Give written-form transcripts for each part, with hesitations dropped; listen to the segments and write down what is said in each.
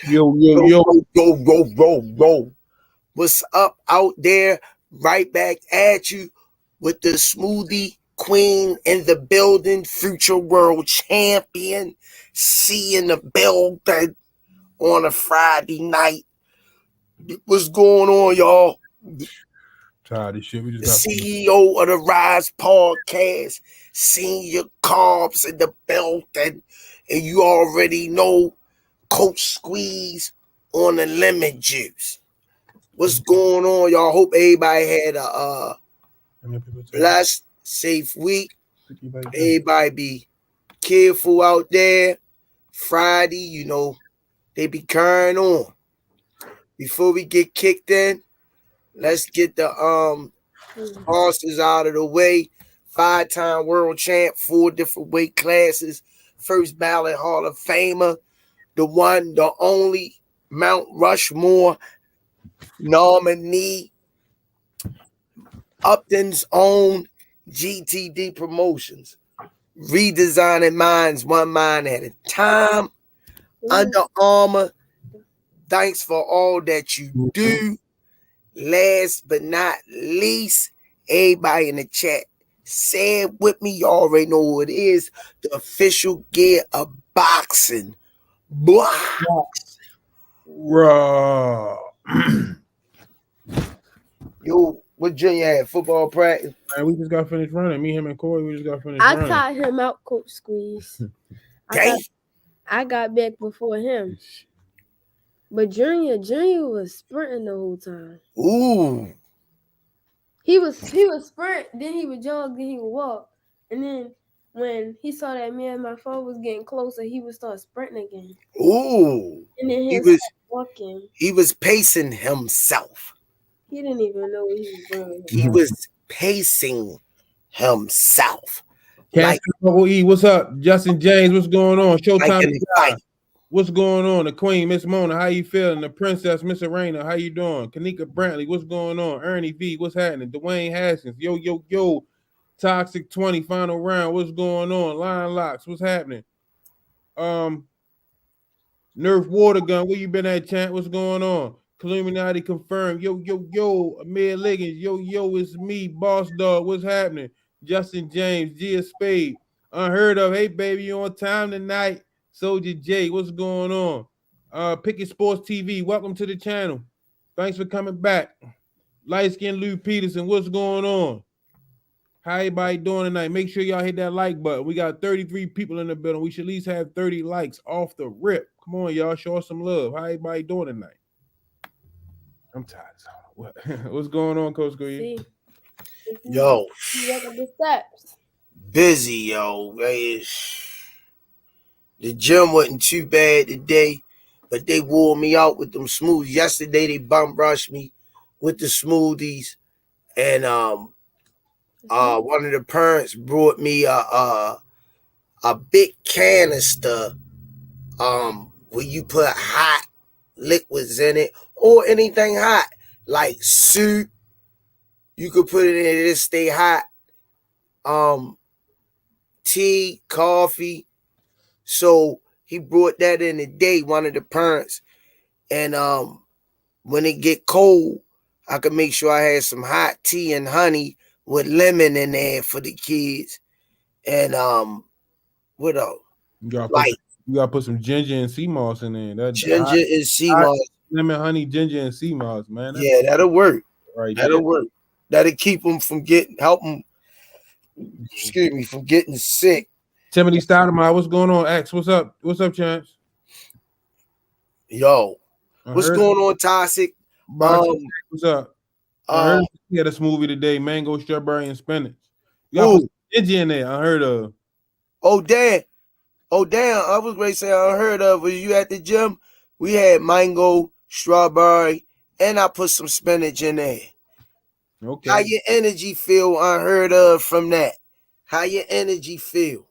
Yo, yo, yo. Yo. What's up out there? Right back at you with the smoothie queen in the building, future world champion. See in the building on a Friday night. What's going on, y'all? Tired of shit. We The just got CEO of the Rize podcast, Senior Carbs in the building, and you already know Coach Squeeze on the lemon juice. What's going on, y'all? Hope everybody had a blessed, safe week. Everybody be careful out there. Friday, they be carrying on. Before we get kicked in, let's get the sponsors out of the way. 5-time world champ, 4 different weight classes, first ballot Hall of Famer, the one, the only Mount Rushmore nominee, Upton's own GTD Promotions, redesigning minds one mind at a time. Under Armour, thanks for all that you do. Last but not least, everybody in the chat, say it with me. You already know who it is. The official gear of boxing. raw. Yo, what Junior had? Football practice? Man, we just got finished running. Me, him, and Corey, we just got finished running. I caught him out, Coach Squeeze. I got back before him. But Junior was sprinting the whole time. Ooh. He was sprint, then he would jog, then he would walk. And then when he saw that me and my phone was getting closer, he would start sprinting again. Ooh. And then he was walking. He was pacing himself. He didn't even know what he was doing. He was pacing himself. What's up? Justin James, what's going on? Showtime. Like What's going on? The Queen, Miss Mona, how you feeling? The Princess, Miss Arena, how you doing? Kanika Brantley, what's going on? Ernie V, what's happening? Dwayne Haskins, yo. Toxic 20, final round, what's going on? Lion Locks, what's happening? Nerf Water Gun, where you been at, champ? What's going on? Illuminati confirmed. Yo. Amir Liggins, yo, it's me, Boss Dog, what's happening? Justin James, Gia Spade, unheard of. Hey, baby, you on time tonight? Soldier J, what's going on? Picket Sports TV, welcome to the channel. Thanks for coming back. Light Skin Lou Peterson, what's going on? How everybody doing tonight? Make sure y'all hit that like button. We got 33 people in the building. We should at least have 30 likes off the rip. Come on, y'all, show us some love. How everybody doing tonight? I'm tired. What's going on, Coach Garcia? Yo. The steps. Busy, yo. The gym wasn't too bad today, but they wore me out with them smoothies. Yesterday they bum rushed me with the smoothies, and one of the parents brought me a big canister where you put hot liquids in it or anything hot like soup. You could put it in it, it'll stay hot. Tea, coffee. So he brought that in today, one of the parents. And when it get cold, I could make sure I had some hot tea and honey with lemon in there for the kids. And what else? You gotta put some ginger and sea moss in there. Ginger and sea moss. Lemon, honey, ginger, and sea moss, man. Yeah, that'll work. Right. That'll work. That'll keep them from help them, from getting sick. Timothy Stoudemire, what's going on? X, what's up? What's up, Chance? Yo, what's going on, Toxic? What's up? I heard he had a smoothie today, mango, strawberry, and spinach. You got ginger in there, unheard of. Oh, damn. I was ready to say unheard of. Was you at the gym? We had mango, strawberry, and I put some spinach in there. Okay. How your energy feel unheard of from that? How your energy feel?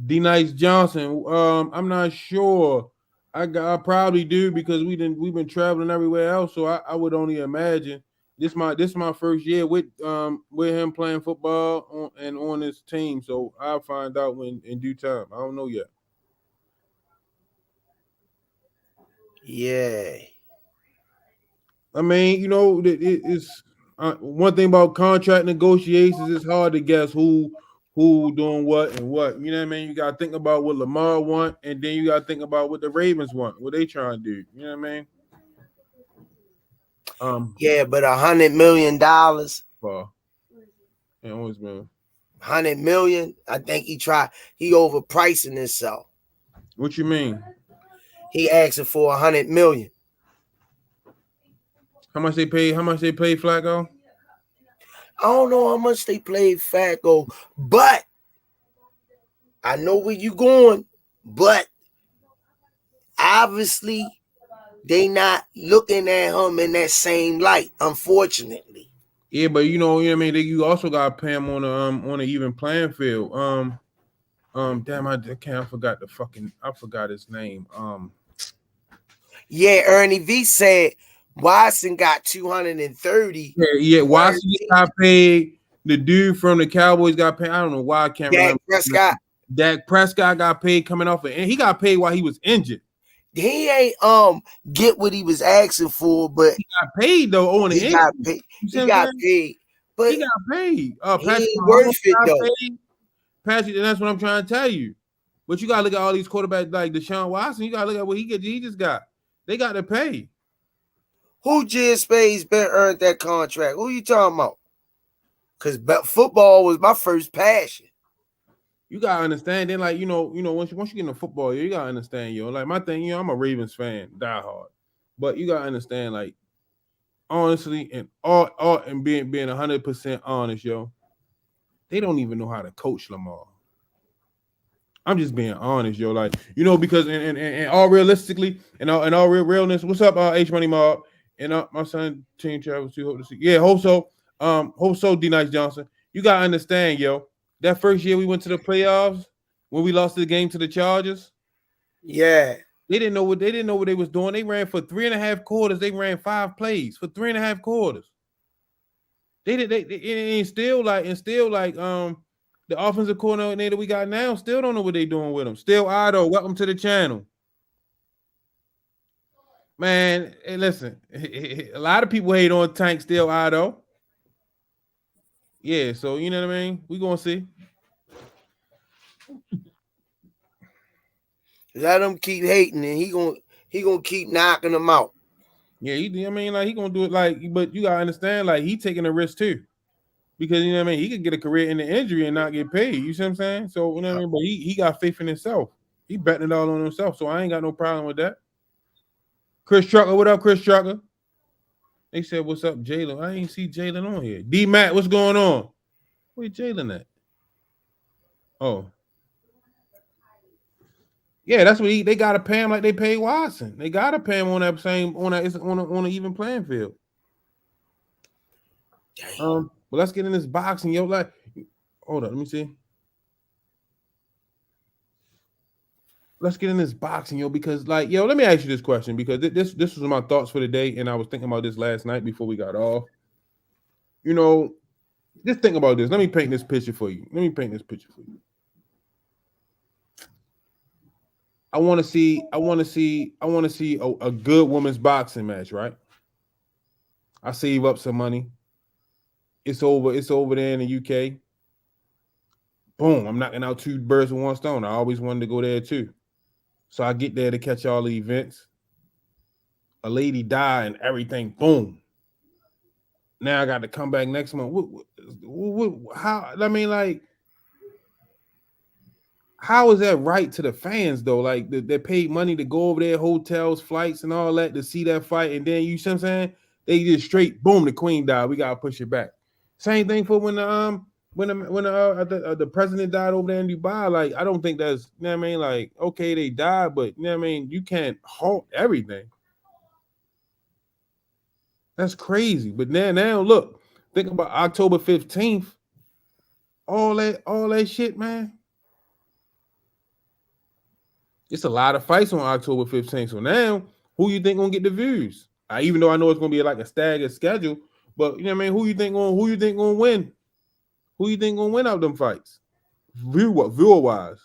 D Nice Johnson. I'm not sure. I probably do because we've been traveling everywhere else, so I would only imagine. This my first year with him playing football on his team, so I'll find out in due time. I don't know yet. Yeah. I mean, it's one thing about contract negotiations. It's hard to guess who doing what and what. You know what I mean? You got to think about what Lamar want, and then you got to think about what the Ravens want, what they trying to do. You know what I mean? Yeah, but $100 million. Well, it always been. 100 million. I think he overpricing himself. What you mean? He asking for 100 million. How much they pay? How much they pay Flacco? I don't know how much they played Flacco, but I know where you going. But obviously, they not looking at him in that same light, unfortunately. Yeah, but you know what I mean. You also got to pay him on an even playing field. Damn, I forgot I forgot his name. Yeah, Ernie V said Watson got 230. Yeah. Watson got paid. The dude from the Cowboys got paid. I don't know why I can't remember. Prescott. Dak Prescott got paid coming off, and he got paid while he was injured. He ain't get what he was asking for, but he got paid though. On the he got paid. He got paid, but he got paid. he ain't worth it though. Patrick, and that's what I'm trying to tell you. But you gotta look at all these quarterbacks like Deshaun Watson. You gotta look at what he just got. They got to pay. Who just Spade's been earned that contract? Who you talking about? Because football was my first passion. You gotta understand. Then, like once you get into football, you gotta understand, like my thing, I'm a Ravens fan, die hard. But you gotta understand, like, honestly, and all and being 100% honest, they don't even know how to coach Lamar. I'm just being honest, like, because and all realistically and all real realness. What's up, H Money Mob and my son Team Travis? You hope to see. Yeah, hope so. D Nice Johnson. You gotta understand, that first year we went to the playoffs when we lost the game to the Chargers. Yeah. They didn't know what they was doing. They ran for 3.5 quarters. They ran 5 plays for 3.5 quarters. They still like the offensive coordinator we got now still don't know what they doing with him. Still idle. Welcome to the channel. Man, hey, listen, a lot of people hate on Tank still idle. Yeah, so you know what I mean? We gonna see. Let him keep hating, and he gonna keep knocking them out. Yeah, he gonna do it but you gotta understand, like, he taking a risk too, because you know what I mean. He could get a career in the injury and not get paid. You see what I'm saying? So you know what I mean. But he got faith in himself. He betting it all on himself. So I ain't got no problem with that. Chris Trucker, what up, Chris Trucker? They said, "What's up, Jalen?" I ain't see Jalen on here. D Matt, what's going on? Where Jalen at? Oh. Yeah, that's what they gotta pay him like they pay Watson. They gotta pay him on that same on an even playing field. But let's get in this boxing, like, hold on, let me see. Let's get in this boxing, because like, let me ask you this question, because this was my thoughts for the day, and I was thinking about this last night before we got off. Just think about this. Let me paint this picture for you. I want to see a good women's boxing match, right? I save up some money. It's over there in the UK. Boom, I'm knocking out 2 birds with 1 stone. I always wanted to go there too. So I get there to catch all the events. A lady died and everything, boom. Now I got to come back next month. How? I mean, like, how is that right to the fans though? Like, they paid money to go over there, hotels, flights, and all that to see that fight, and then you see what I'm saying? They just straight boom, the queen died. We gotta push it back. Same thing for when the president died over there in Dubai. Like, I don't think that's, you know what I mean? Like, okay, they died, but you know what I mean? You can't halt everything. That's crazy. But now look, think about October 15th. All that shit, man. It's a lot of fights on October 15th. So now, who you think gonna get the views? Even though I know it's gonna be like a staggered schedule, but you know what I mean? Who you think gonna win? Who you think gonna win out them fights? Viewer wise.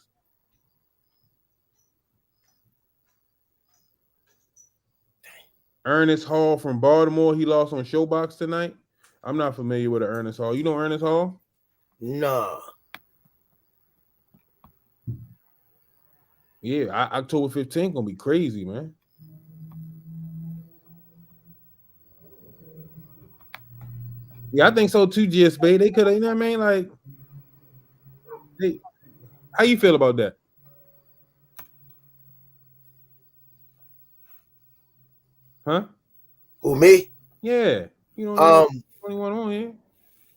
Ernest Hall from Baltimore. He lost on Showbox tonight. I'm not familiar with Ernest Hall. You know Ernest Hall? Nah. Yeah, October 15th gonna be crazy, man. Yeah, I think so too, GSB. They could have, you know what I mean? Like, hey, how you feel about that? Huh? Who, me? Yeah. You know, they got Um, 21 on here.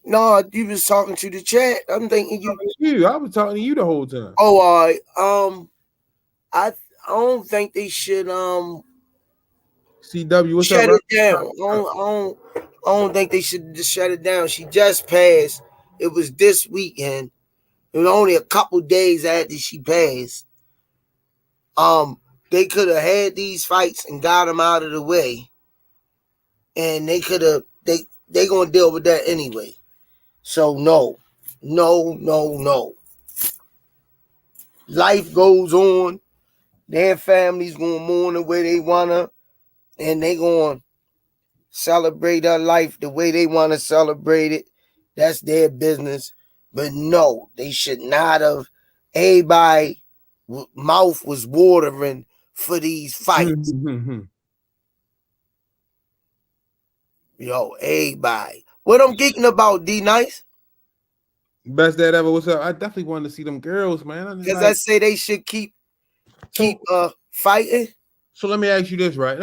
no, you was talking to the chat. I'm thinking you. Talking to you. I was talking to you the whole time. Oh, all right. I don't think they should CW, what's up, shut Rob? it down. I don't think they should just shut it down. She just passed. It was this weekend. It was only a couple days after she passed. They could have had these fights and got them out of the way, and they could have. They gonna deal with that anyway. So no, no, no, no. Life goes on. Their families gonna mourn the way they wanna, and they gonna celebrate her life the way they wanna celebrate it. That's their business. But no, they should not have. Everybody mouth was watering for these fights. Yo, everybody. What I'm geeking about, D Nice? Best dad ever. What's up? I definitely wanted to see them girls, man. Because I say they should keep fighting. So let me ask you this, right?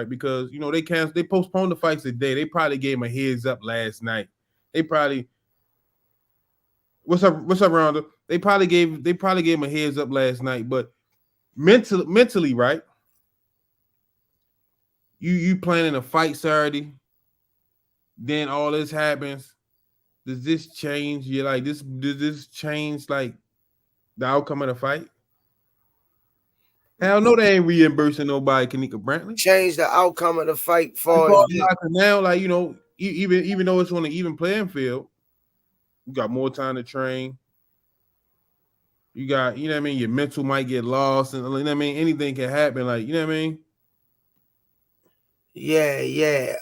Because you know they postponed the fights today. They probably gave him a heads up last night. They probably what's up, Rhonda? They probably gave him a heads up last night, but mentally, right? You planning a fight Saturday, then all this happens. Does this change you like this? Does this change like the outcome of the fight? Hell no, they ain't reimbursing nobody, Kanika Brantley. Change the outcome of the fight far as now, like you know, even though it's on an even playing field, you got more time to train. You got, you know what I mean, your mental might get lost, and you know what I mean, anything can happen. Like, you know what I mean? Yeah.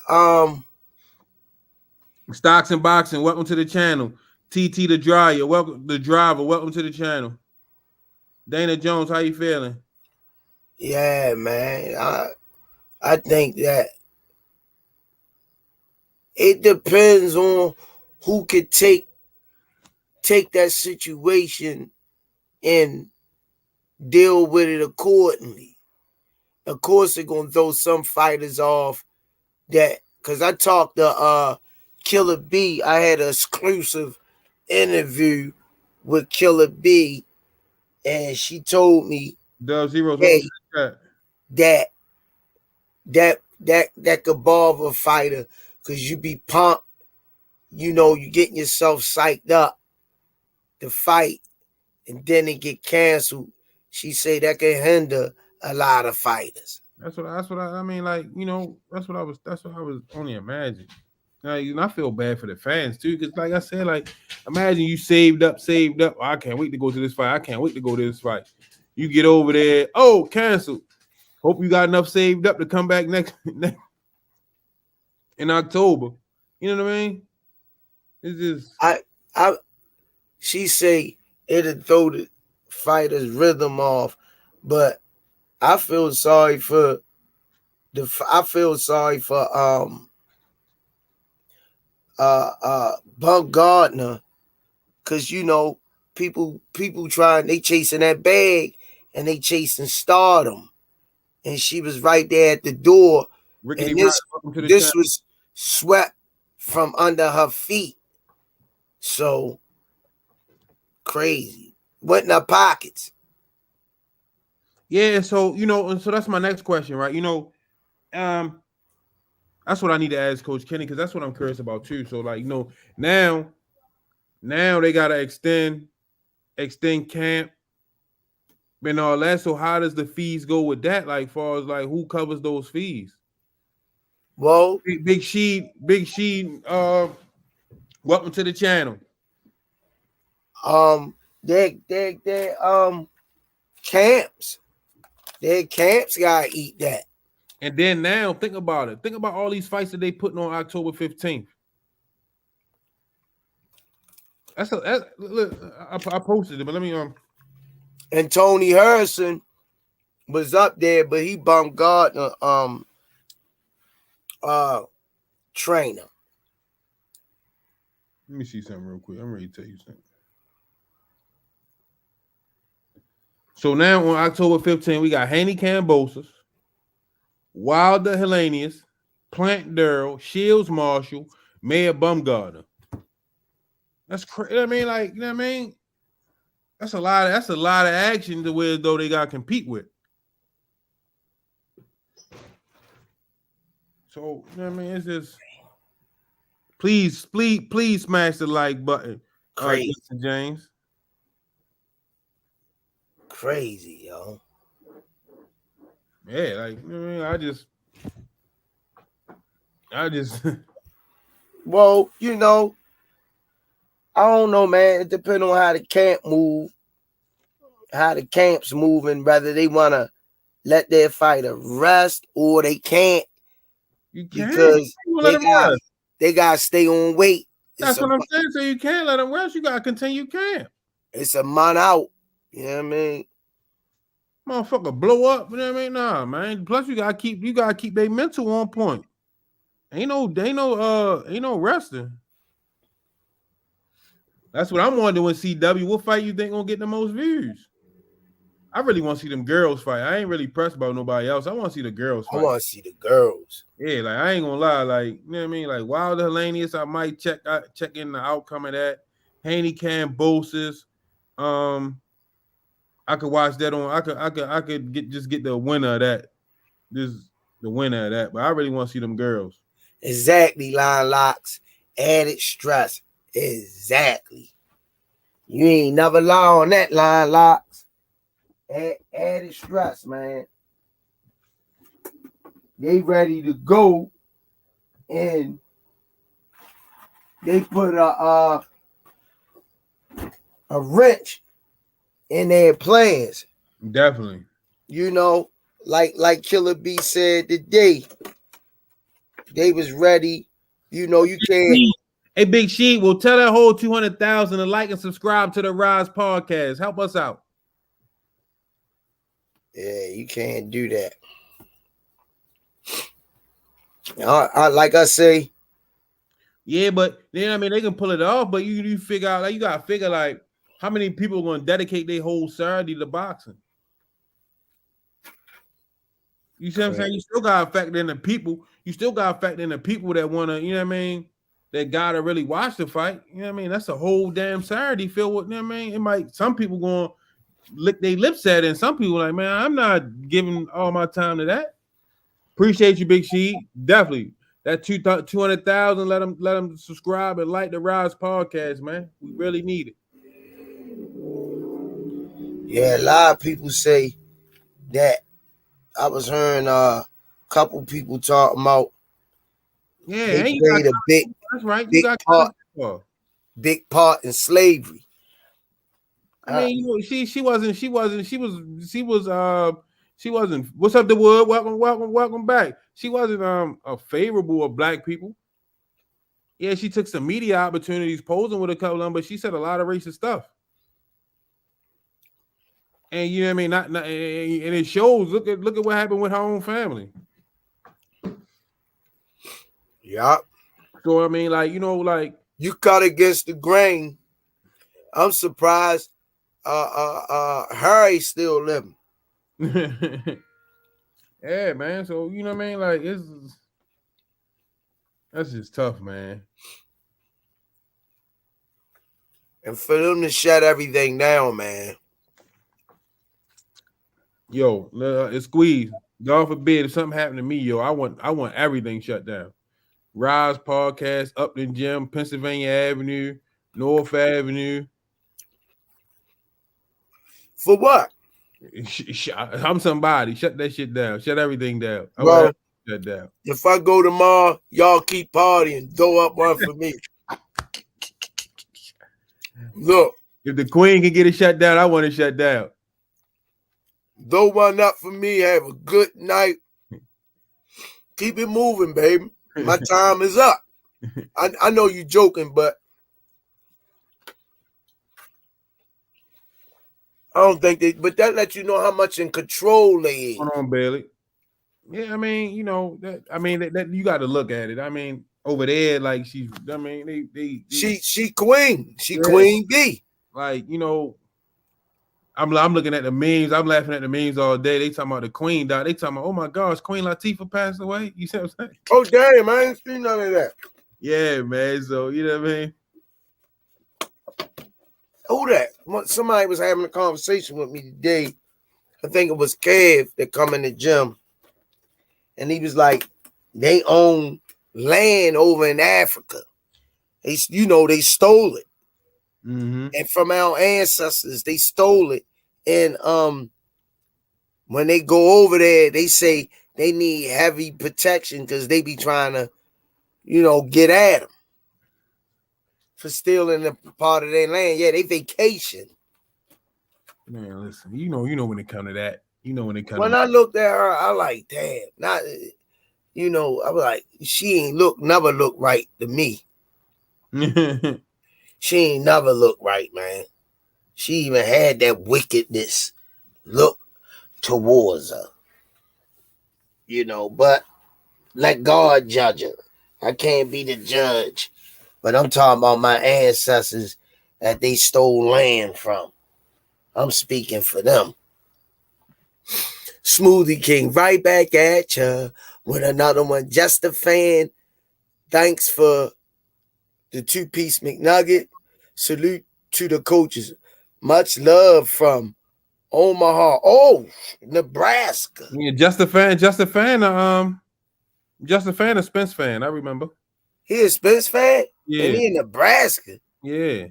Stocks and boxing, welcome to the channel. TT the dryer, welcome to the channel. Dana Jones, how you feeling? Yeah, man. I think that it depends on who could take that situation and deal with it accordingly. Of course, they're gonna throw some fighters off that, because I talked to Killer B. I had an exclusive interview with Killer B, and she told me, Dub Zeros, hey, welcome to the chat. that could bother a fighter because you be pumped, you getting yourself psyched up to fight, and then it get canceled. She say that can hinder a lot of fighters. That's what I mean. Like, you know, that's what I was only imagining. Like, I feel bad for the fans too, because like I said, like, imagine you saved up. Oh, I can't wait to go to this fight. You get over there, oh, canceled. Hope you got enough saved up to come back next in October. You know what I mean? It's just she say it'll throw the fighter's rhythm off, but I feel sorry for Baumgardner, because people they chasing that bag and they chasing stardom, and she was right there at the door, Rickety and Rock, this was swept from under her feet. So crazy. What in her pockets? Yeah, so and so that's my next question, right? That's what I need to ask Coach Kenny, because that's what I'm curious about too. So, like, now they gotta extend camp and all that. So how does the fees go with that? Like, far as like who covers those fees? Well, Big Sheed, welcome to the channel. Their camps gotta eat that. And then now, think about it. Think about all these fights that they putting on October 15th. Look, I posted it, but let me And Tony Harrison was up there, but he Baumgardner trainer. Let me see something real quick. I'm ready to tell you something. So now on October 15th, we got Haney Cambosis, Wilder Hellenius, Plant Durrell, Shields Marshall, Mayor Baumgardner. That's crazy. I mean, like, you know what I mean? That's a lot of action to where though they gotta compete with. So, you know what I mean? It's just please smash the like button. Crazy. James. Crazy, yo. Yeah, like, you know what I mean? I just Well, you know, I don't know, man. It depends on how the camp's moving, whether they want to let their fighter rest or they can't. You can't because let them rest. They got to stay on weight. That's what I'm saying. So you can't let them rest. You got to continue camp. It's a month out. You know what I mean? Motherfucker blow up. You know what I mean? Nah, man. Plus you gotta keep their mental on point. Ain't no resting. That's what I'm wondering with CW. What fight you think gonna get the most views? I really want to see them girls fight. I ain't really pressed about nobody else. I want to see the girls fight. I want to see the girls. Yeah, like I ain't gonna lie. Like, you know what I mean? Like Wilder Hellenius, I might check in the outcome of that. Haney Cambosis. I could watch that on. I could get the winner of that. The winner of that. But I really want to see them girls. Exactly, Line Locks. Added stress. Exactly. You ain't never lie on that, Line Locks. Added stress, man. They ready to go, and they put a wrench in their plans. Definitely. You know, like Killer B said today, they was ready. You know, you can't. Hey, Big Sheet, we'll tell that whole 200,000 to like and subscribe to the Rize podcast. Help us out. Yeah, you can't do that. Like I say. Yeah, but then I mean they can pull it off, but you figure out like you gotta figure like how many people are gonna dedicate their whole Saturday to boxing. You see what I'm saying? You still gotta factor in the people. You still gotta factor in the people that wanna, you know what I mean, that gotta really watch the fight. You know what I mean? That's a whole damn Saturday filled with, you know what I mean? It might some people gonna lick their lips at it, and some people like, man, I'm not giving all my time to that. Appreciate you, Big Sheet. Definitely. That 200,000, let them subscribe and like the Rize podcast, man. We really need it. Yeah, a lot of people say that. I was hearing a couple people talking about. Yeah, they played a big. That's right. Big part in slavery. I mean, you know, she wasn't. What's up, the wood? Welcome back. She wasn't a favorable of black people. Yeah, she took some media opportunities posing with a couple of them, but she said a lot of racist stuff. And you know what I mean? And it shows. Look at what happened with her own family. Yeah. So I mean, like, you know, like you cut against the grain. I'm surprised Harry's still living. Yeah, man. So you know what I mean? Like that's just tough, man. And for them to shut everything down, man. Yo, it's squeeze. God forbid if something happened to me, yo, I want everything shut down. Rize podcast, Upton Gym, Pennsylvania Avenue, North Avenue. For what? I'm somebody. Shut that shit down. Shut everything down. Bro, shut down. If I go tomorrow, y'all keep partying. Throw up one for me. Look. If the queen can get it shut down, I want it shut down. Throw one up for me. Have a good night. Keep it moving, baby. My time is up. I know you joking, but I don't think they. But that lets you know how much in control they is. Hold on, Bailey. Yeah, I mean, you know that. I mean that you got to look at it. I mean, over there, like she's. I mean, they she queen. She yeah. queen B. Like, you know, I'm looking at the memes. I'm laughing at the memes all day. They talking about the queen died. They talking about, oh my gosh, Queen Latifah passed away. You see what I'm saying? Oh damn, I ain't seen none of that. Yeah, man. So you know what I mean? Who that? Somebody was having a conversation with me today. I think it was Kev that come in the gym. And he was like, they own land over in Africa. They stole it. Mm-hmm. And from our ancestors, they stole it. And when they go over there, they say they need heavy protection because they be trying to, get at them for stealing a part of their land. Yeah, they vacation. Man, listen, you know when it come to that. When I looked at her, I like, damn, not, I was like, she never look right to me. She ain't never look right, man. She even had that wickedness look towards her. But let God judge her. I can't be the judge. But I'm talking about my ancestors that they stole land from. I'm speaking for them. Smoothie King, right back at ya with another one. Just a fan. Thanks for the 2-piece McNugget. Salute to the coaches. Much love from Omaha. Oh, Nebraska. Yeah, just a fan, a Spence fan. I remember. He a Spence fan? Yeah. And he in Nebraska. Yeah.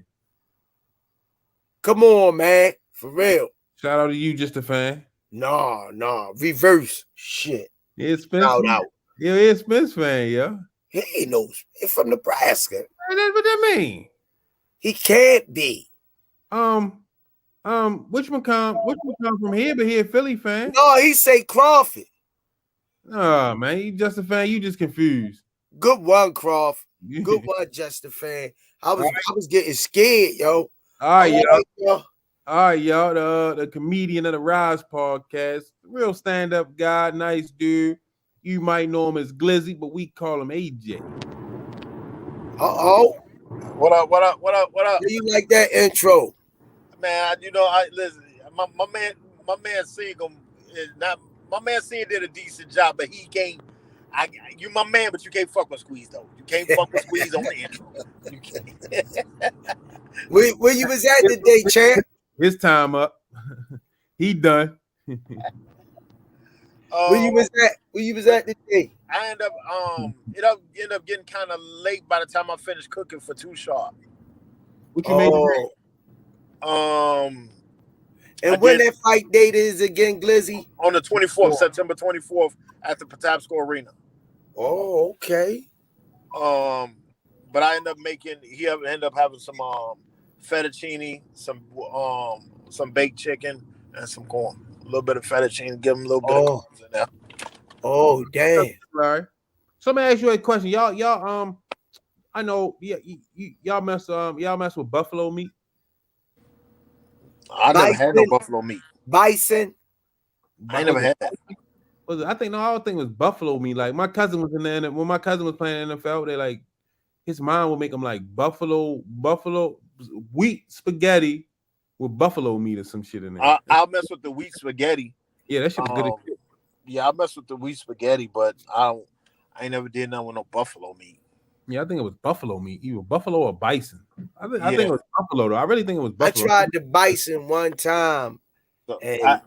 Come on, man. For real. Shout out to you, just a fan. Nah. Reverse shit. Yeah, Spence. Shout out. Yeah, he's a Spence fan, yeah. He ain't no. He's from Nebraska. What that mean? He can't be. Which one come from here, but he a Philly fan? No, he say Crawford. Oh man, you just a fan. You just confused. Good one, Crawford. Good one, just a fan. I was getting scared, yo. All right, y'all. All right, y'all. The comedian of the Rize podcast, real stand-up guy, nice dude. You might know him as Glizzy, but we call him AJ. Uh-oh. What up? Do you like that intro? Man, I listen. My man Seagram is not. My man Seagram did a decent job, but he can't. You my man, but you can't fuck with Squeeze though. You can't fuck with Squeeze on the intro. You can't. Where you was at today, champ? His time up. He done. Where you was at today? I end up getting kind of late by the time I finished cooking for Too Sharp. What you made? And when that fight date is again, Glizzy? On the 24th, September 24th, at the Patapsco Arena. Oh, okay. But I he ended up having some fettuccine, some baked chicken, and some corn. A little bit of fettuccine, give him a little bit of corn in there. Oh, damn. Sorry. So let me ask you a question. Y'all, I know y'all mess with buffalo meat. I never had no buffalo meat. Bison. I ain't never had that. I think it was buffalo meat. Like my cousin was in there, and when my cousin was playing NFL, they like his mom would make him like buffalo wheat spaghetti with buffalo meat or some shit in there. I'll mess with the wheat spaghetti. Yeah, that shit was good. Yeah, I mess with the wheat spaghetti, but I ain't never did nothing with no buffalo meat. Yeah, I think it was buffalo meat, either buffalo or bison. I think it was buffalo though. I really think it was buffalo. I tried the bison one time, and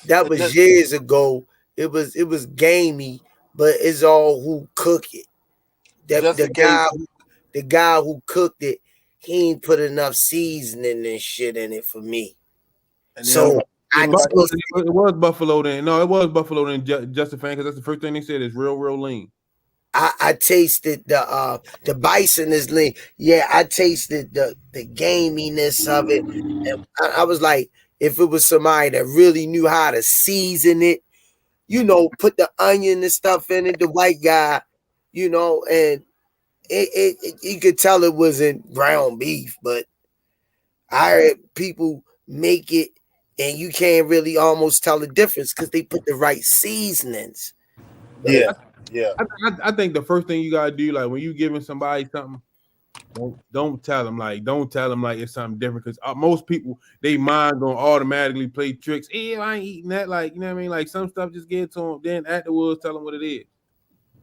that was just years ago. It was gamey, but it's all who cook it. The guy who cooked it, he ain't put enough seasoning and shit in it for me. So it was buffalo then. No, it was buffalo then. Just a fan, because that's the first thing they said is real lean. I tasted the bison is lean. Yeah, I tasted the gaminess of it, and I was like, if it was somebody that really knew how to season it, put the onion and stuff in it, the white guy, and it you could tell it wasn't ground beef, but I heard people make it and you can't really almost tell the difference because they put the right seasonings. Yeah, yeah. I think the first thing you gotta do, like when you giving somebody something, don't tell them like it's something different because most people they mind gonna automatically play tricks. Hey, I ain't eating that. Like, you know what I mean? Like some stuff just get to them. Then afterwards, tell them what it is.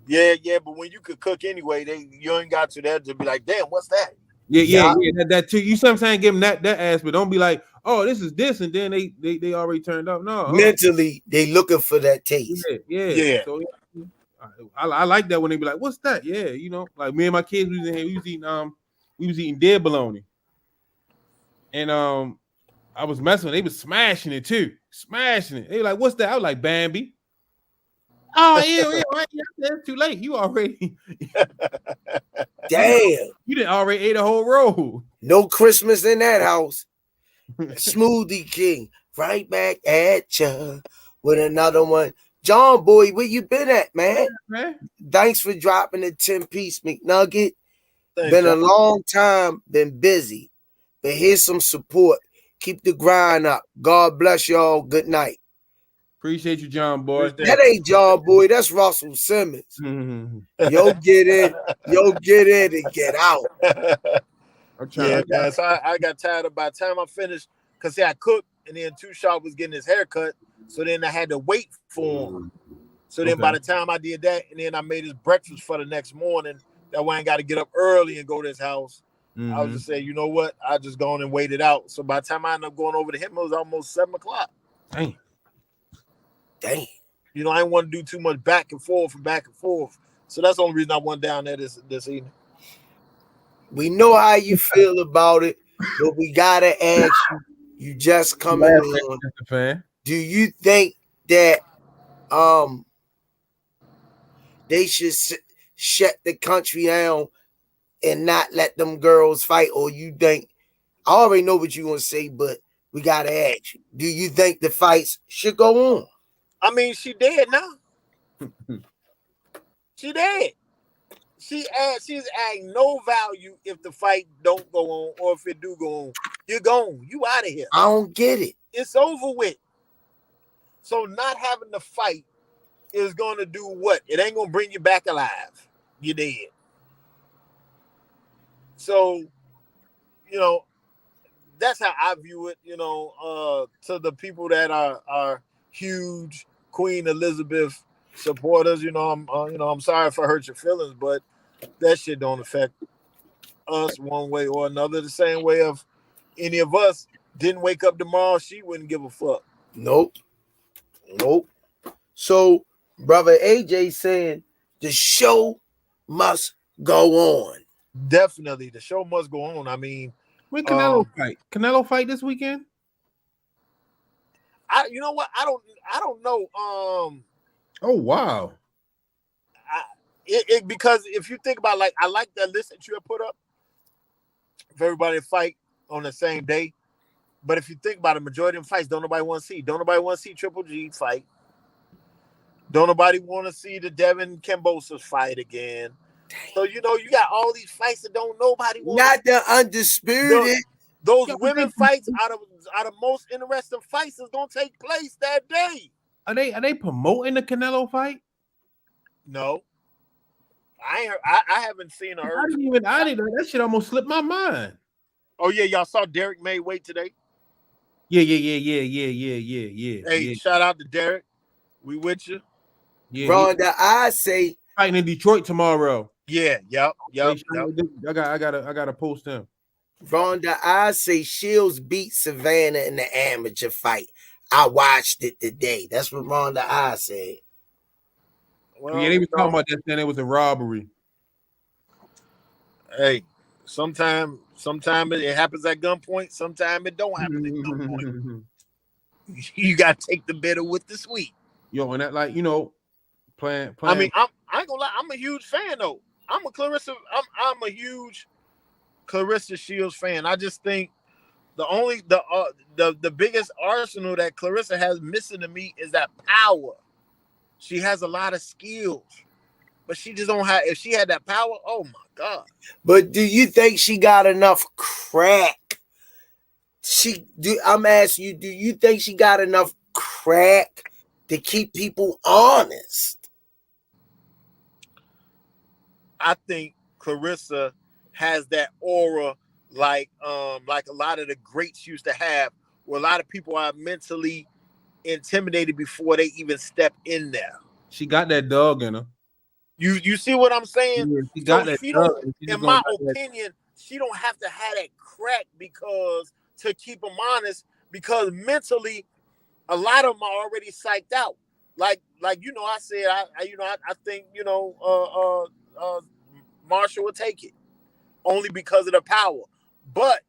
Yeah. But when you could cook anyway, you ain't got to that to be like, damn, what's that? Yeah. That too. You sometimes give them that ass, but don't be like, oh, this is this, and then they already turned up. No, Mentally, they looking for that taste. Yeah. So I like that when they be like, what's that? Yeah, like me and my kids was in here. We was eating dead bologna, and I was messing. They was smashing it too, smashing it. They were like, what's that? I was like, Bambi. Oh yeah, that's too late. You already Damn. You didn't already ate a whole roll. No Christmas in that house. Smoothie King, right back at ya with another one. John Boy, where you been at, man? Thanks for dropping the 10-piece McNugget. Thanks, been John. a long time, been busy. But here's some support. Keep the grind up. God bless y'all. Good night. Appreciate you, John Boy. That ain't John Boy. That's Russell Simmons. Yo, get in and get out. Yeah, man. So I got tired of by the time I finished, because I cooked and then Too Sharp was getting his haircut. So then I had to wait for him. So then by the time I did that, and then I made his breakfast for the next morning, that way I ain't got to get up early and go to his house. I was just saying, you know what? I just go on and wait it out. So by the time I ended up going over to him, it was almost 7 o'clock. Dang. I didn't want to do too much back and forth. So that's the only reason I went down there this evening. We know how you feel about it, but we gotta ask you. You just coming on. Do you think that they should shut the country down and not let them girls fight, or you think? I already know what you want to say, but we gotta ask you. Do you think the fights should go on? I mean, she dead now. She dead. She's adding no value if the fight don't go on, or if it do go on. You're gone. You out of here. I don't get it. It's over with. So not having the fight is going to do what? It ain't going to bring you back alive. You're dead. So, that's how I view it, to the people that are huge Queen Elizabeth supporters. I'm sorry if I hurt your feelings, but that shit don't affect us one way or another. The same way if any of us didn't wake up tomorrow, she wouldn't give a fuck. Nope. So, brother AJ saying the show must go on. Definitely, the show must go on. I mean, when Canelo fight? Canelo fight this weekend? You know what? I don't know. Oh wow. Because if you think about, like, I like that list that you have put up for everybody to fight on the same day. But if you think about it, majority of them fights don't nobody want to see. Don't nobody want to see Triple G fight. Don't nobody want to see the Devin Kambosos fight again. So you got all these fights that don't nobody want. Not the undisputed. Those women fights out of most interesting fights is gonna take place that day. Are they promoting the Canelo fight? No. I haven't seen or heard. I didn't. That shit almost slipped my mind. Oh yeah, y'all saw Derek made weight today. Yeah. Hey, shout out to Derek. We with you. Yeah. Ronda, I say fighting in Detroit tomorrow. Yeah. Yep. I gotta post him. Ronda, I say Shields beat Savannah in the amateur fight. I watched it today. That's what Ronda I said. Well, yeah, they were talking about that, saying it was a robbery. Hey, sometimes it happens at gunpoint. Sometimes it don't happen at gunpoint. You gotta take the bitter with the sweet. Yo, and that, like, playing. I mean, I ain't gonna lie. I'm a huge fan though. I'm a huge Clarissa Shields fan. I just think the biggest arsenal that Clarissa has missing to me is that power. She has a lot of skills, but she just don't have. If she had that power, oh my God. But do you think she got enough crack? I'm asking you, do you think she got enough crack to keep people honest? I think Clarissa has that aura like a lot of the greats used to have, where a lot of people are mentally intimidated before they even step in there. She got that dog in her. You see what I'm saying? Yeah, she So got that she dog. don't, in my opinion, she don't have to have that crack because to keep them honest, because mentally a lot of them are already psyched out. Like you know, I said I think Marshall would take it only because of the power. But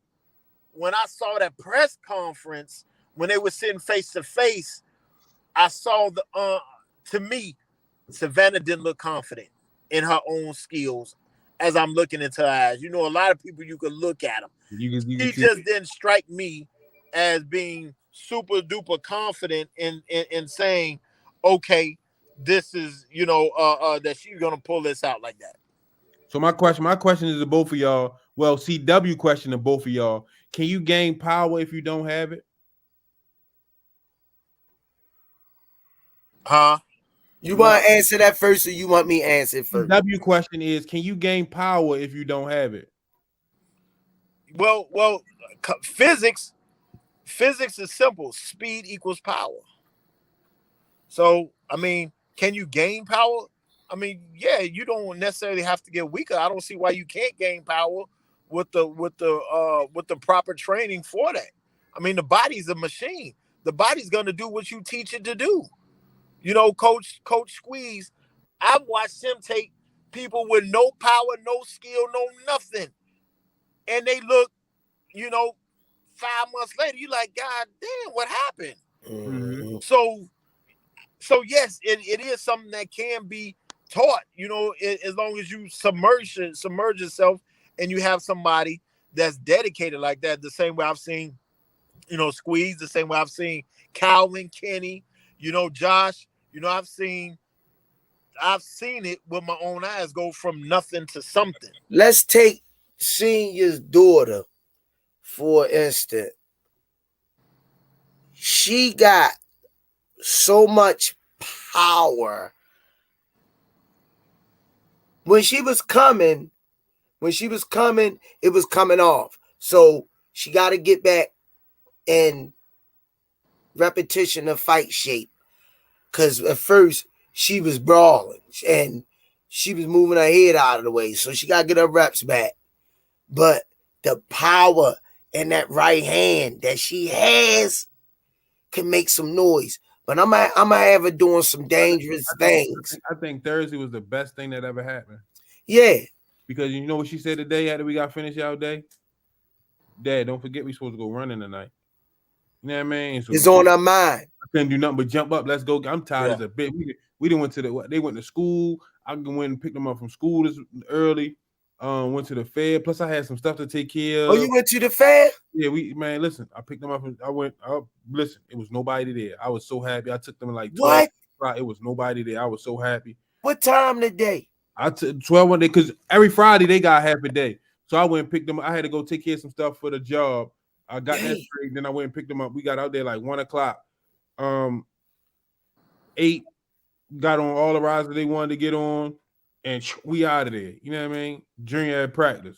when I saw that press conference when they were sitting face to face, I saw to me, Savannah didn't look confident in her own skills as I'm looking into her eyes. You know, a lot of people, you could look at them. She just didn't strike me as being super duper confident in saying, okay, this is, that she's going to pull this out like that. So my question is to both of y'all. Well, CW question to both of y'all. Can you gain power if you don't have it? Huh? You want to answer that first, or you want me to answer it first? CW question is, can you gain power if you don't have it? Well, physics is simple. Speed equals power. So, I mean, can you gain power? I mean, yeah, you don't necessarily have to get weaker. I don't see why you can't gain power with the proper training for that. I mean, the body's a machine. The body's going to do what you teach it to do. You know, Coach Squeeze, I've watched him take people with no power, no skill, no nothing. And they look, 5 months later, you're like, God damn, what happened? Mm-hmm. So yes, it is something that can be taught, as long as you submerge yourself and you have somebody that's dedicated like that. The same way I've seen, Squeeze, the same way I've seen Calvin, Kenny, Josh, I've seen it with my own eyes go from nothing to something. Let's take Senior's daughter, for instance. She got so much power. When she was coming, it was coming off. So she got to get back in repetition of fight shape. Because at first, she was brawling and she was moving her head out of the way. So she got to get her reps back. But the power in that right hand that she has can make some noise. But I'm gonna have her doing some dangerous things. I think Thursday was the best thing that ever happened. Yeah. Because you know what she said today after we got finished our day? Dad, don't forget we supposed to go running tonight. You know what I mean? So it's on her mind. I couldn't do nothing but jump up. Let's go. I'm tired as a bit. We didn't went to they went to school. I went and picked them up from school this early. Went to the fair. Plus, I had some stuff to take care of. Oh, you went to the fair? Yeah, listen, I picked them up and I went up. Listen, it was nobody there. I was so happy. I took them like 12. What? It was nobody there. I was so happy. What time today? I took 12 one day because every Friday they got half a day. So I went and picked them up. I had to go take care of some stuff for the job. I got that straight. Then I went and picked them up. We got out there like 1 o'clock. 8 got on all the rides that they wanted to get on. And we out of there. You know what I mean? Junior had practice.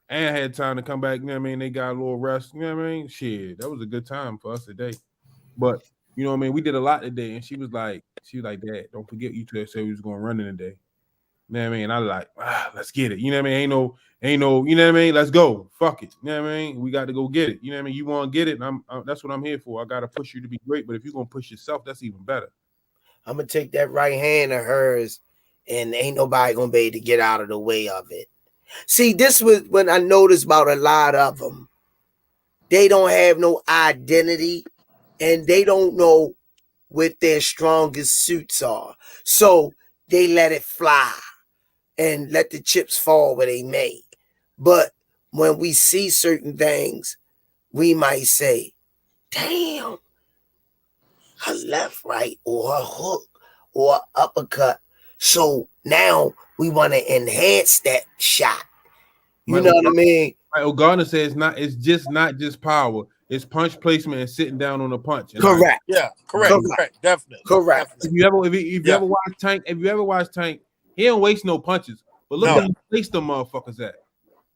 And had time to come back. You know what I mean? They got a little rest. You know what I mean? Shit, that was a good time for us today. But, you know what I mean? We did a lot today. And she was like, Dad, don't forget you two that said we was going to run in today. You know what I mean? And I was like, let's get it. You know what I mean? Ain't no, you know what I mean? Let's go. Fuck it. You know what I mean? We got to go get it. You know what I mean? You want to get it. And that's what I'm here for. I got to push you to be great. But if you're going to push yourself, that's even better. I'm going to take that right hand of hers and ain't nobody going to be able to get out of the way of it. See, this was when I noticed about a lot of them. They don't have no identity and they don't know what their strongest suits are. So they let it fly and let the chips fall where they may. But when we see certain things, we might say, damn, her left, right, or her hook, or uppercut. So now we want to enhance that shot. You know what I mean? Baumgardner says it's just not just power. It's punch placement and sitting down on a punch. And Correct. Yeah, correct. Definitely. Correct. If you ever watch Tank, he don't waste no punches. But look where he placed them motherfuckers at.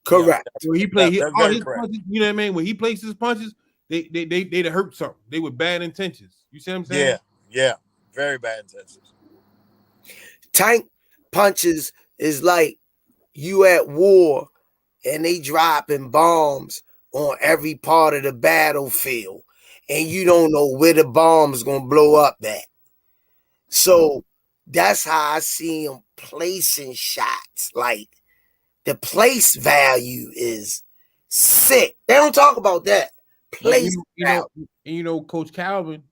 Correct. Where he played That's all very his correct. punches, you know what I mean? When he placed his punches, they'd hurt something. They were bad intentions. You see what I'm saying? Yeah. Very bad intentions. Tank punches is like you at war and they dropping bombs on every part of the battlefield, and you don't know where the bomb's gonna blow up at. So that's how I see him placing shots. Like the place value is sick. They don't talk about that. Place value. Coach Calvin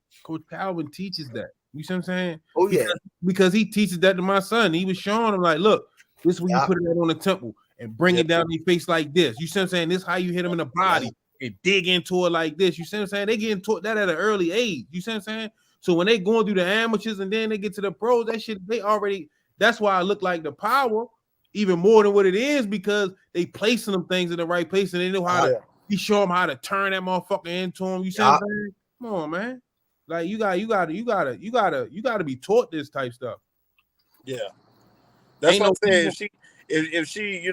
teaches that. You see what I'm saying? Oh yeah. Because he teaches that to my son. He was showing him like, look, this is where you put it on the temple and bring it down your face like this. You see what I'm saying? This is how you hit him in the body and dig into it like this. You see what I'm saying? They getting taught that at an early age. You see what I'm saying? So when they going through the amateurs and then they get to the pros, that shit, that's why I look like the power even more than what it is, because they placing them things in the right place and they know how to, he show them how to turn that motherfucker into him. You see what I'm saying? Come on, man. Like you gotta be taught this type stuff. Yeah. That's what I'm saying. If she,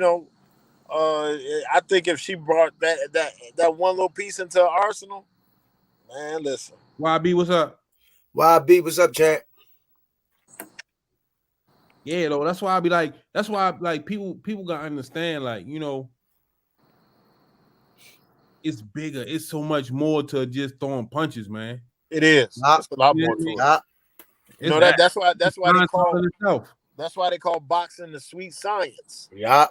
I think if she brought that one little piece into her arsenal, man, listen. YB, what's up? YB, what's up, champ? Yeah, though. That's why people gotta understand, like, it's bigger. It's so much more to just throwing punches, man. It is. It's a lot more to it. That's why they call boxing the sweet science. Yeah.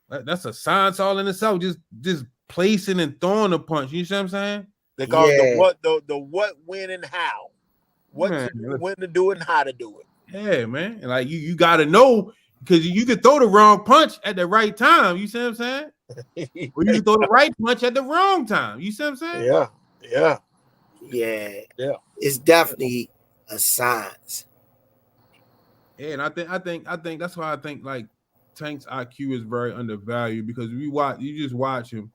That's a science all in itself. Just placing and throwing a punch. You see what I'm saying? They call it the what, when, and how. What to do, when to do it, and how to do it. Yeah, man. And like you gotta know, because you can throw the wrong punch at the right time. You see what I'm saying? Or you can throw the right punch at the wrong time. You see what I'm saying? Yeah. It's definitely a science. Yeah, and I think that's why I think like Tank's IQ is very undervalued, because you just watch him,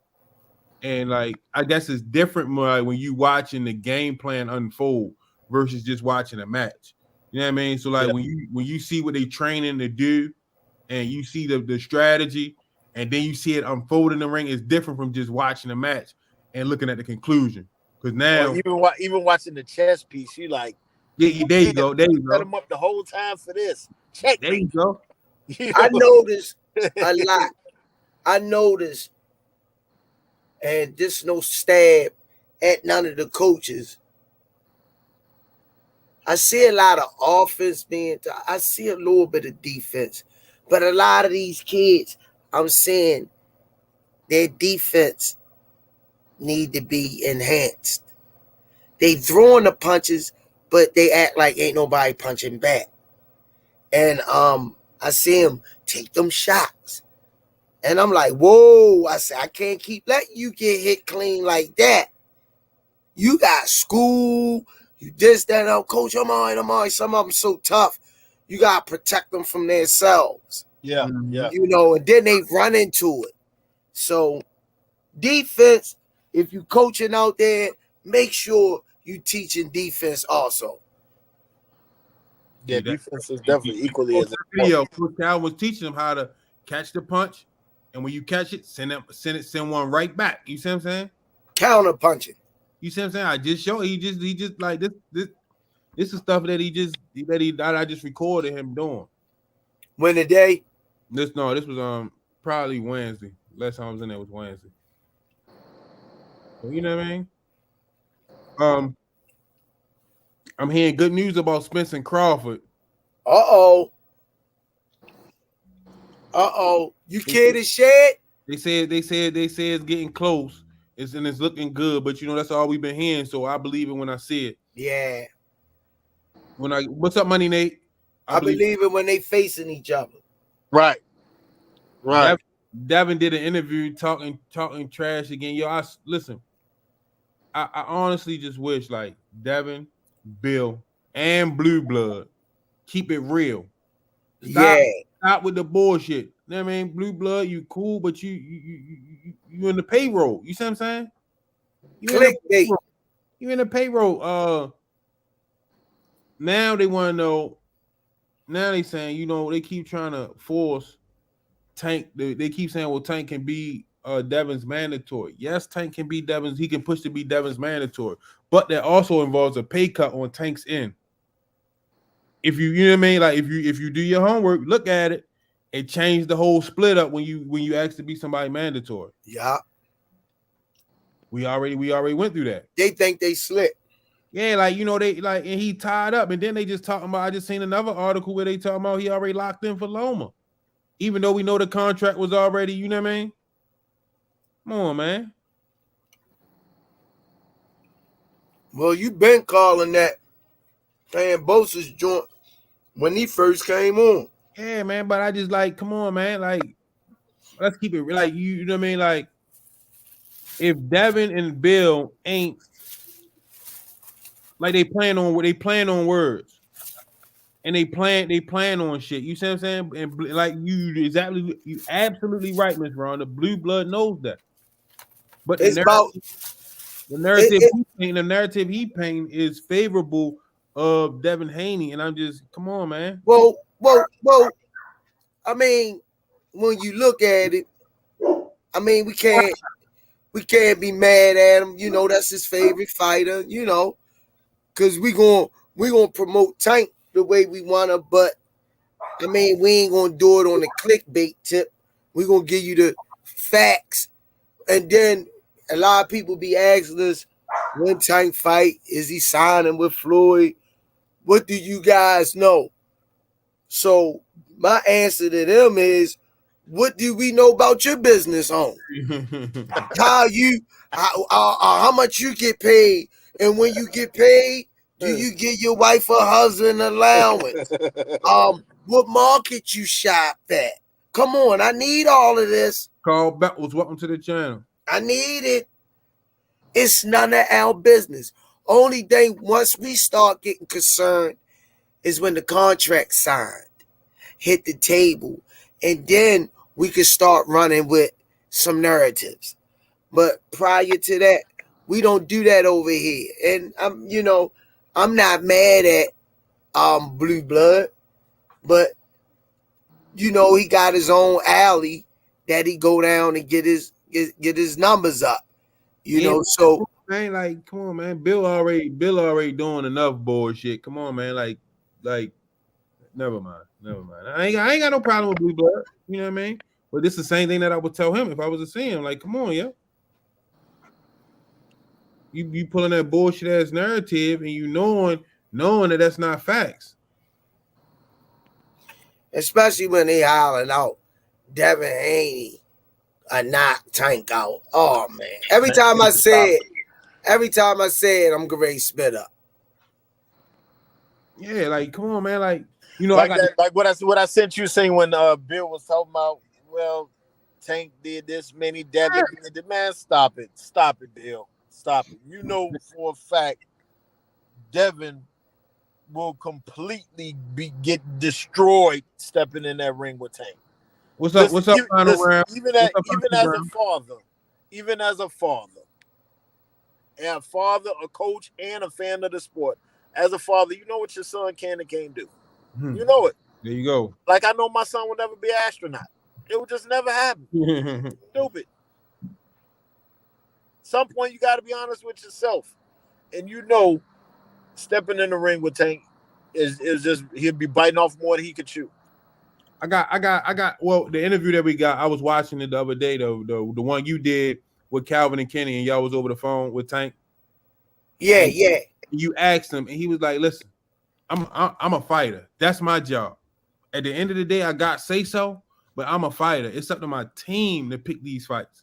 and like I guess it's different more when you watching the game plan unfold versus just watching a match. You know what I mean? So like when you see what they training to do, and you see the strategy, and then you see it unfold in the ring, it's different from just watching a match and looking at the conclusion. Because now even watching the chess piece, you like, there you go. Set him up the whole time for this. Check. There you go. I noticed a lot. And this no stab at none of the coaches. I see a lot of offense I see a little bit of defense. But a lot of these kids, I'm saying their defense need to be enhanced. They throwing the punches, but they act like ain't nobody punching back. And I see him take them shots. And I'm like, whoa, I said, I can't keep letting you get hit clean like that. You got school, you this, that, coach, I'm all right. Some of them so tough. You got to protect them from themselves. Yeah. And then they run into it. So defense, if you coaching out there, make sure you teaching defense also. Yeah, defense is definitely equally as important. Coach Cal was teaching them how to catch the punch, and when you catch it, send one right back. You see what I'm saying? Counter punching. You see what I'm saying? I just showed he just like this is stuff that I just recorded him doing. When the day? This was probably Wednesday. Last time I was in there was Wednesday. So, you know what I mean? I'm hearing good news about Spence and Crawford. Uh-oh. You kidding shit? They said it's getting close. It's looking good, but that's all we've been hearing. So I believe it when I see it. Yeah. What's up, Money Nate? I believe it when they facing each other. Right. Devin did an interview talking trash again. Yo, listen. I honestly just wish like Devin, Bill, and Blue Blood Keep it real. Yeah. Stop with the bullshit. You know what I mean? Blue blood, you cool, but you in the payroll. You see what I'm saying? You in the Clickbait. payroll. You in the payroll. Now they want to know. Now they saying, you know, they keep trying to force Tank. They keep saying, well, Tank can be Devin's mandatory. Yes, Tank can be Devin's. He can push to be Devin's mandatory, but that also involves a pay cut on Tank's end. If you know what I mean, like if you do your homework, look at it, and change the whole split up when you ask to be somebody mandatory. Yeah. We already went through that. They think they slick. Yeah, like, you know, they like, and he tied up, and then they just talking about. I just seen another article where they talking about he already locked in for Loma, even though we know the contract was already. You know what I mean? Come on, man. Well, you been calling that saying Bosa's joint when he first came on. Yeah, man. But I just like, come on, man. Like, let's keep it like you know what I mean. Like, if Devin and Bill ain't like they plan on words, and they plan on shit. You see what I'm saying? And like you absolutely right, Miss Ron. The blue blood knows that. But It's about the narrative he paint is favorable of Devin Haney, and I'm just come on, man. well. I mean, when you look at it, I mean, we can't be mad at him. You know, that's his favorite fighter. You know, because we gonna promote Tank the way we wanna, but I mean, we ain't gonna do it on the clickbait tip. We gonna give you the facts, and then a lot of people be asking us when Tank fight, is he signing with Floyd? What do you guys know? So my answer to them is, what do we know about your business home? How much you get paid, and when you get paid, do you get your wife or husband allowance? What market you shop at? Come on, I need all of this. Carl Beckles, welcome to the channel. I need it. It's none of our business. Only thing, once we start getting concerned is when the contract signed, hit the table, and then we could start running with some narratives. But prior to that, we don't do that over here. And I'm not mad at Blue Blood, but he got his own alley that he go down and get his numbers up. So man, like, come on, man. Bill already doing enough bullshit. Come on, man. Like, never mind. I ain't got no problem with Blue Blood. You know what I mean? But this is the same thing that I would tell him if I was to see him. Like, come on, yo. You pulling that bullshit ass narrative, and you knowing that that's not facts. Especially when they hollering out Devin Haney a knock Tank out. Oh man! Every time I say it, I'm gonna spit up. Yeah, like, come on, man. Like, like what I sent you saying when Bill was talking about, well, Tank did this, many Devin did it. Man, stop it, Bill, stop it. You know for a fact, Devin will completely get destroyed stepping in that ring with Tank. What's up? Final round? Even as a father, and a father, a coach, and a fan of the sport. As a father, you know what your son can and can't do. You know it. There you go. Like, I know my son would never be an astronaut. It would just never happen. Stupid. Some point you got to be honest with yourself, and stepping in the ring with Tank is just, he'll be biting off more than he could chew. I got. Well, the interview that we got, I was watching it the other day. The one you did with Calvin and Kenny, and y'all was over the phone with Tank. Yeah. You asked him, and he was like, "Listen, I'm a fighter. That's my job. At the end of the day, I got say so, but I'm a fighter. It's up to my team to pick these fights.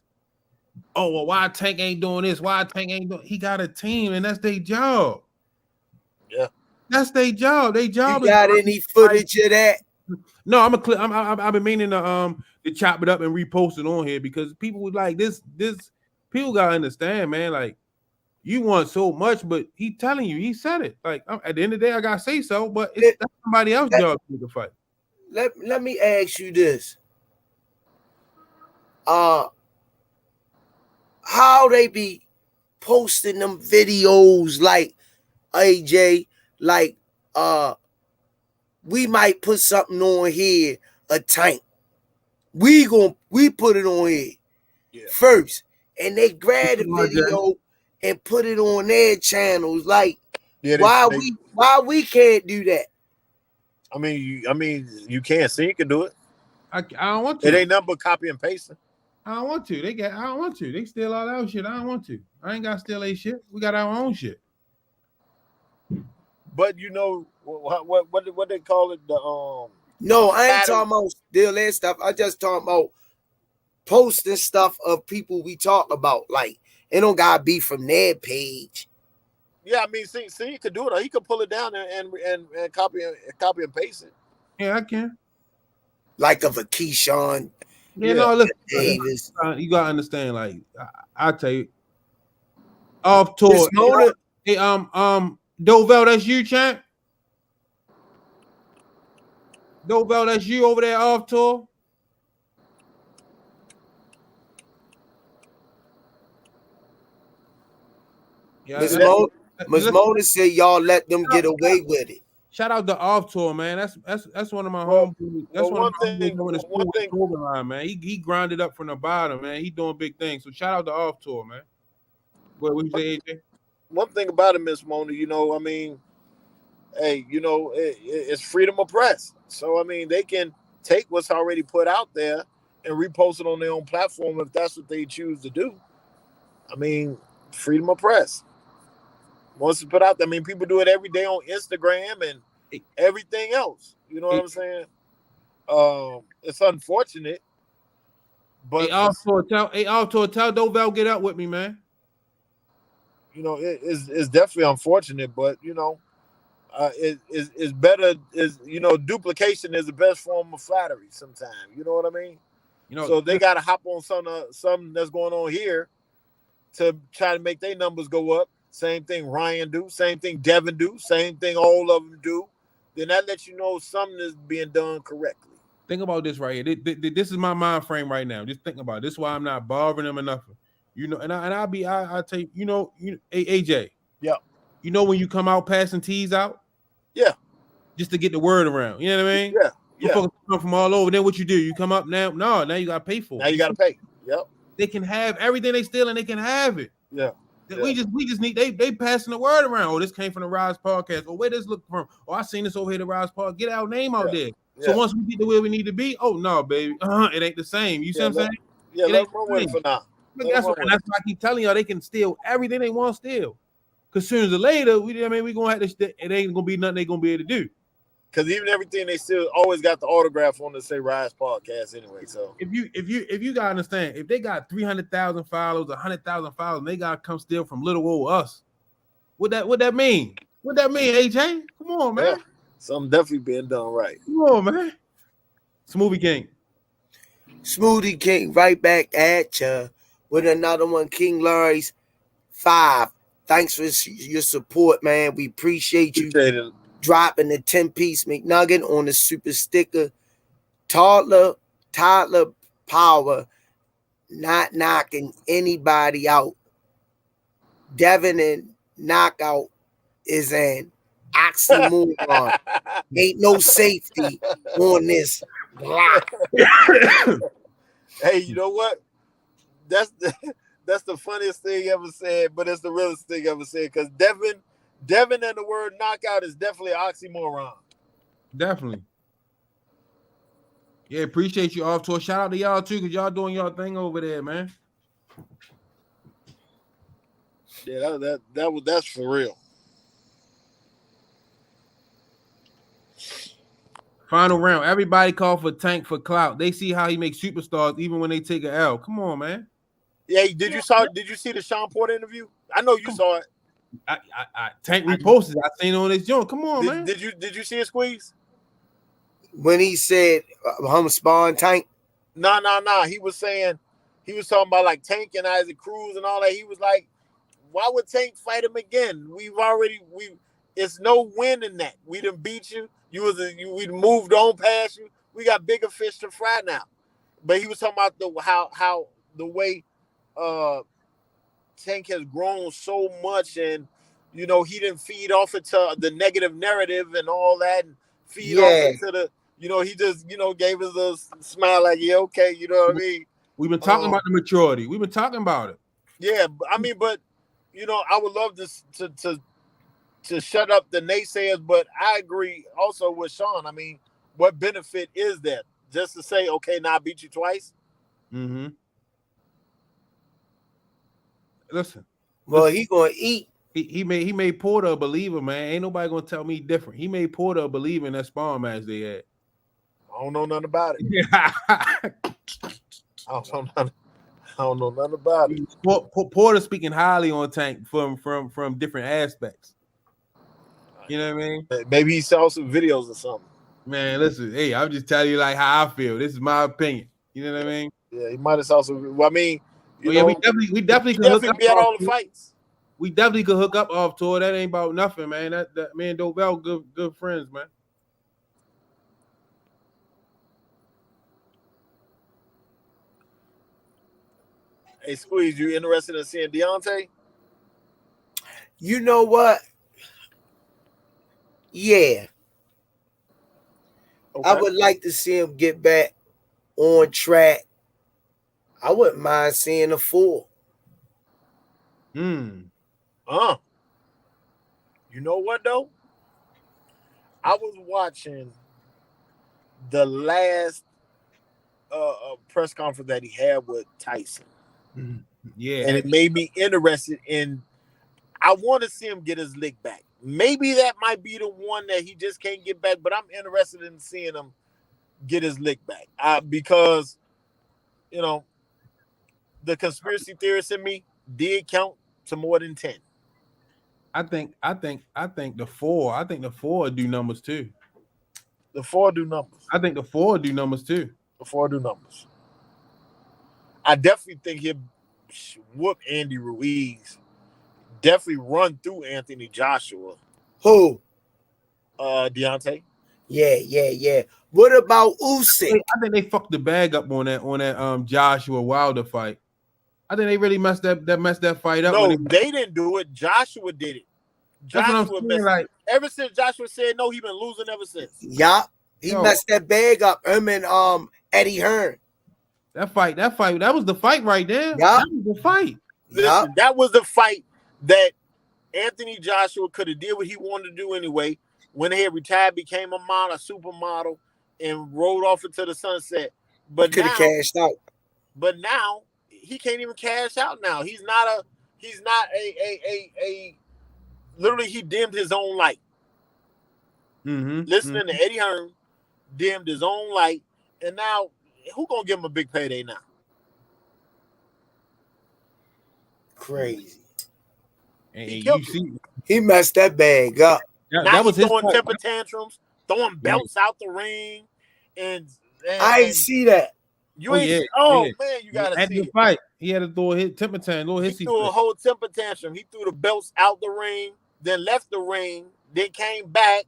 Oh, well, why Tank ain't doing this? Why Tank ain't doing? He got a team, and that's their job. Yeah, that's their job. Their job. You got any footage of that? No, I've been meaning to chop it up and repost it on here because people would like this. People gotta understand, man. Like, You want so much, but he telling you, he said it. Like at the end of the day, I gotta say so, but it's that's somebody else's job to make a fight. Let me ask you this. How they be posting them videos like AJ, like we might put something on here, a tank. We put it on here first, and they grab the video and put it on their channels. Like, why we can't do that? I mean, you can't. See, you can do it. I don't want to. It ain't nothing but copy and pasting. I don't want to. I don't want to. They steal all that shit. I don't want to. I ain't got to steal a shit. We got our own shit. But you know what they call it? No, I ain't talking about steal that stuff. I just talking about posting stuff of people we talk about. Like, it don't gotta be from their page. Yeah, I mean, see, he could do it. He could pull it down and copy and paste it. Yeah, I can. Like of a Keyshawn. Yeah, no, listen, Davis. You gotta understand. Like, I tell you, off tour. Hey, Dovell, that's you, champ. Dovell, that's you over there off tour. Yeah, Miss Mona said y'all let them get away with it. Shout out to Off Tour, man. That's one of my home. That's one thing. Man. He grinded up from the bottom, man. He doing big things. So shout out to Off Tour, man. What you say, AJ? One thing about it, Miss Mona, you know, I mean, hey, you know, it's freedom of press. So I mean, they can take what's already put out there and repost it on their own platform if that's what they choose to do. I mean, freedom of press. Once it's put out there, I mean, people do it every day on Instagram and everything else. You know what I'm saying? It's unfortunate, but tell Dovell get out with me, man. You know, it's definitely unfortunate, but you know, it's better. You know, duplication is the best form of flattery. Sometimes, you know what I mean. You know, so they got to hop on something that's going on here to try to make their numbers go up. Same thing Ryan do, same thing Devin do, same thing all of them do. Then that lets you know something is being done correctly. Think about this right here. This is my mind frame right now. Just think about it. This is why I'm not bothering them enough. You know, and I'll tell you, you know, AJ. Yeah. You know when you come out passing teas out? Yeah. Just to get the word around. You know what I mean? Yeah. Yeah. Folks come from all over. Then what you do? You come up now. No, now you gotta pay for it. Now you gotta pay. Yep. They can have everything they steal and they can have it. Yeah. We just need they passing the word around. Oh, this came from the Rize podcast. Oh, where this look from? Oh, I seen this over here, the Rize podcast. Get our name out there. So once we get to where we need to be, oh no, baby, it ain't the same. You see what I'm saying? Yeah, let them run with it for now. That's why I keep telling y'all they can steal everything they want to steal. Because sooner or later, we gonna have to. It ain't gonna be nothing they gonna be able to do. Because even everything they still always got the autograph on to say Rize podcast anyway. So if you gotta understand, if they got 300,000 followers, 100,000 followers, and they gotta come steal from little old us, what that mean? What that mean, AJ? Come on, man. Yeah, something definitely being done right. Come on, man. Smoothie King. Smoothie King, right back at ya with another one. King Larry's 5. Thanks for your support, man. We appreciate you. Dropping the 10-piece McNugget on the super sticker. Toddler power, not knocking anybody out. Devin and knockout is an oxymoron. Ain't no safety on this block. Hey, you know what? That's the funniest thing ever said, but it's the realest thing ever said because Devin and the word knockout is definitely an oxymoron. Definitely. Yeah, appreciate you off tour. Shout out to y'all too, because y'all doing y'all thing over there, man. Yeah, that's for real. Final round. Everybody call for Tank for clout. They see how he makes superstars even when they take an L. Come on, man. Yeah, did you see the Sean Porter interview? I know you saw it. I Tank reposted. I seen it on his joint. Come on, man. Did you see it, Squeeze? When he said spawn Tank? No. He was talking about like Tank and Isaac Cruz and all that. He was like, why would Tank fight him again? It's no win in that. We done beat you. We moved on past you. We got bigger fish to fry now. But he was talking about how the way Tank has grown so much, and he didn't feed off into the negative narrative and all that, and feed off into the he just gave us a smile like, yeah, okay, you know what I mean. We've been talking about the maturity. We've been talking about it. Yeah, I mean, but I would love to shut up the naysayers, but I agree also with Sean. I mean, what benefit is there just to say, okay, now I beat you twice? Mm-hmm. Listen. Well, he gonna eat. He made Porter a believer, man. Ain't nobody gonna tell me different. He made Porter a believer in that sparring match they had. I don't know nothing about it. I don't know nothing about it. Porter speaking highly on Tank from different aspects. You know what I mean? Maybe he saw some videos or something. Man, listen, hey, I'm just telling you like how I feel. This is my opinion. You know what I mean? Yeah, he might have saw some. Well, I mean, we definitely could hook up be at all the fights. We definitely could hook up off tour. That ain't about nothing, man. That me and Dobell good friends, man. Hey, Squeeze, you interested in seeing Deontay? You know what? Yeah. Okay. I would like to see him get back on track. I wouldn't mind seeing a 4. You know what, though? I was watching the last press conference that he had with Tyson. Yeah. And it made me interested in, I want to see him get his lick back. Maybe that might be the one that he just can't get back, but I'm interested in seeing him get his lick back. Because, the conspiracy theorist in me did count to more than 10. I think the 4. I think the 4 do numbers too. The 4 do numbers. I think the 4 do numbers too. The 4 do numbers. I definitely think he'll whoop Andy Ruiz. Definitely run through Anthony Joshua. Who? Deontay. Yeah. What about Usyk? I think they fucked the bag up on that Joshua Wilder fight. I think they really messed that fight up. No, they didn't do it. Joshua did it. Joshua messed like ever since Joshua said no, he been losing ever since. Yeah, he messed that bag up. Him and Eddie Hearn. That was the fight right there. Yep. That was the fight. Listen, that was the fight that Anthony Joshua could have did what he wanted to do anyway. Went ahead, retired, became a supermodel, and rolled off into the sunset. But could have cashed out. But now he can't even cash out. Now he's not a. Literally, he dimmed his own light. Listening to Eddie Hearn, dimmed his own light, and now who gonna give him a big payday now? Crazy. And he messed that bag up. Now he's throwing temper tantrums, throwing belts out the ring, and I ain't see that. You ain't. Man, you gotta see the fight. He had to throw a temper tantrum. He threw a whole temper tantrum. He threw the belts out the ring, then left the ring, then came back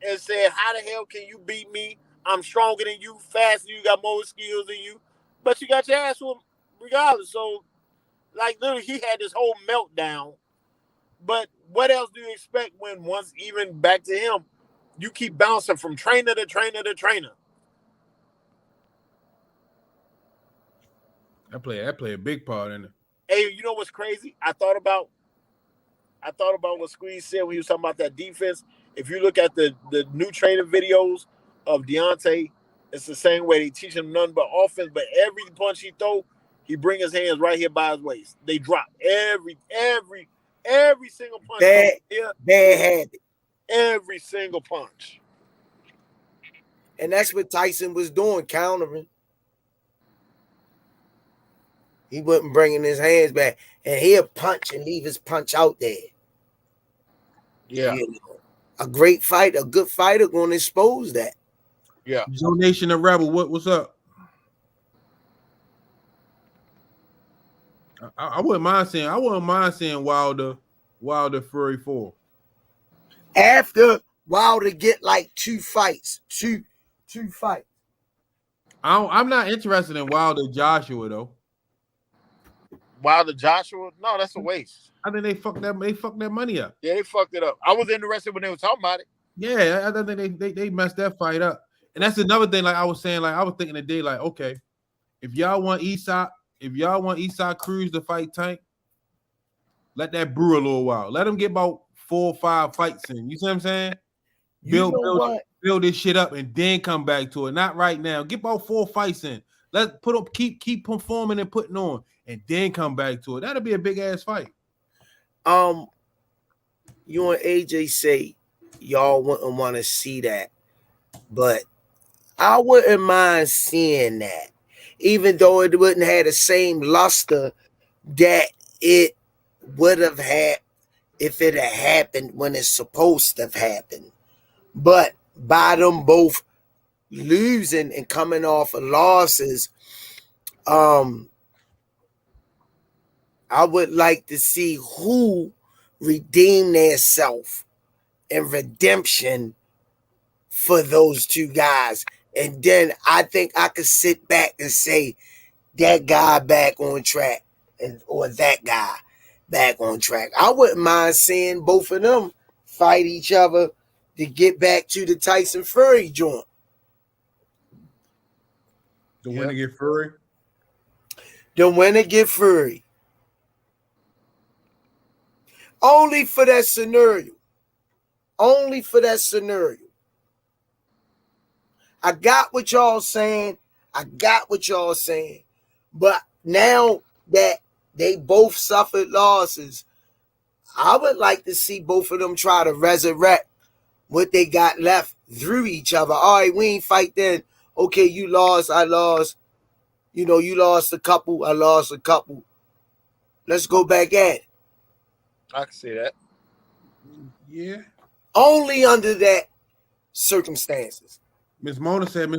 and said, "How the hell can you beat me? I'm stronger than you, faster. You got more skills than you, but you got your ass whooped regardless." So, like, literally, he had this whole meltdown. But what else do you expect when once even back to him, you keep bouncing from trainer to trainer to trainer? I play a big part in it. Hey, you know what's crazy? I thought about what Squeeze said when he was talking about that defense. If you look at the new training videos of Deontay, it's the same way. They teach him nothing but offense, but every punch he throw, he bring his hands right here by his waist. They drop every single punch. Bad habit. Every single punch. And that's what Tyson was doing, countering. He wasn't bringing his hands back. And he'll punch and leave his punch out there. Yeah. A great fight, a good fighter going to expose that. Yeah. Joe Nation and Rebel, what's up? I wouldn't mind seeing Wilder Fury 4. After Wilder get like two fights. I'm not interested in Wilder Joshua though. Wilder Joshua? No, that's a waste. I think they fucked that money up. Yeah, they fucked it up. I was interested when they were talking about it. Yeah, I think they messed that fight up. And that's another thing. Like I was saying, like I was thinking today, like okay, if y'all want Eastside Cruz to fight Tank, let that brew a little while. Let him get about 4 or 5 fights in. You see what I'm saying? Build this shit up and then come back to it. Not right now. Get about 4 fights in. Let's put up, keep performing and putting on, and then come back to it. That'll be a big ass fight. You and AJ say y'all wouldn't want to see that, but I wouldn't mind seeing that, even though it wouldn't have the same luster that it would have had if it had happened when it's supposed to have happened. But by them both losing and coming off of losses, I would like to see who redeem their self and redemption for those two guys. And then I think I could sit back and say that guy back on track or that guy back on track. I wouldn't mind seeing both of them fight each other to get back to the Tyson Fury joint. The winner get Fury? The winner get Fury. Only for that scenario. I got what y'all saying. But now that they both suffered losses, I would like to see both of them try to resurrect what they got left through each other. All right, we ain't fight then. Okay, you lost, I lost. You know, you lost a couple, I lost a couple. Let's go back at it. I can see that. Yeah. Only under that circumstances. Miss Mona said,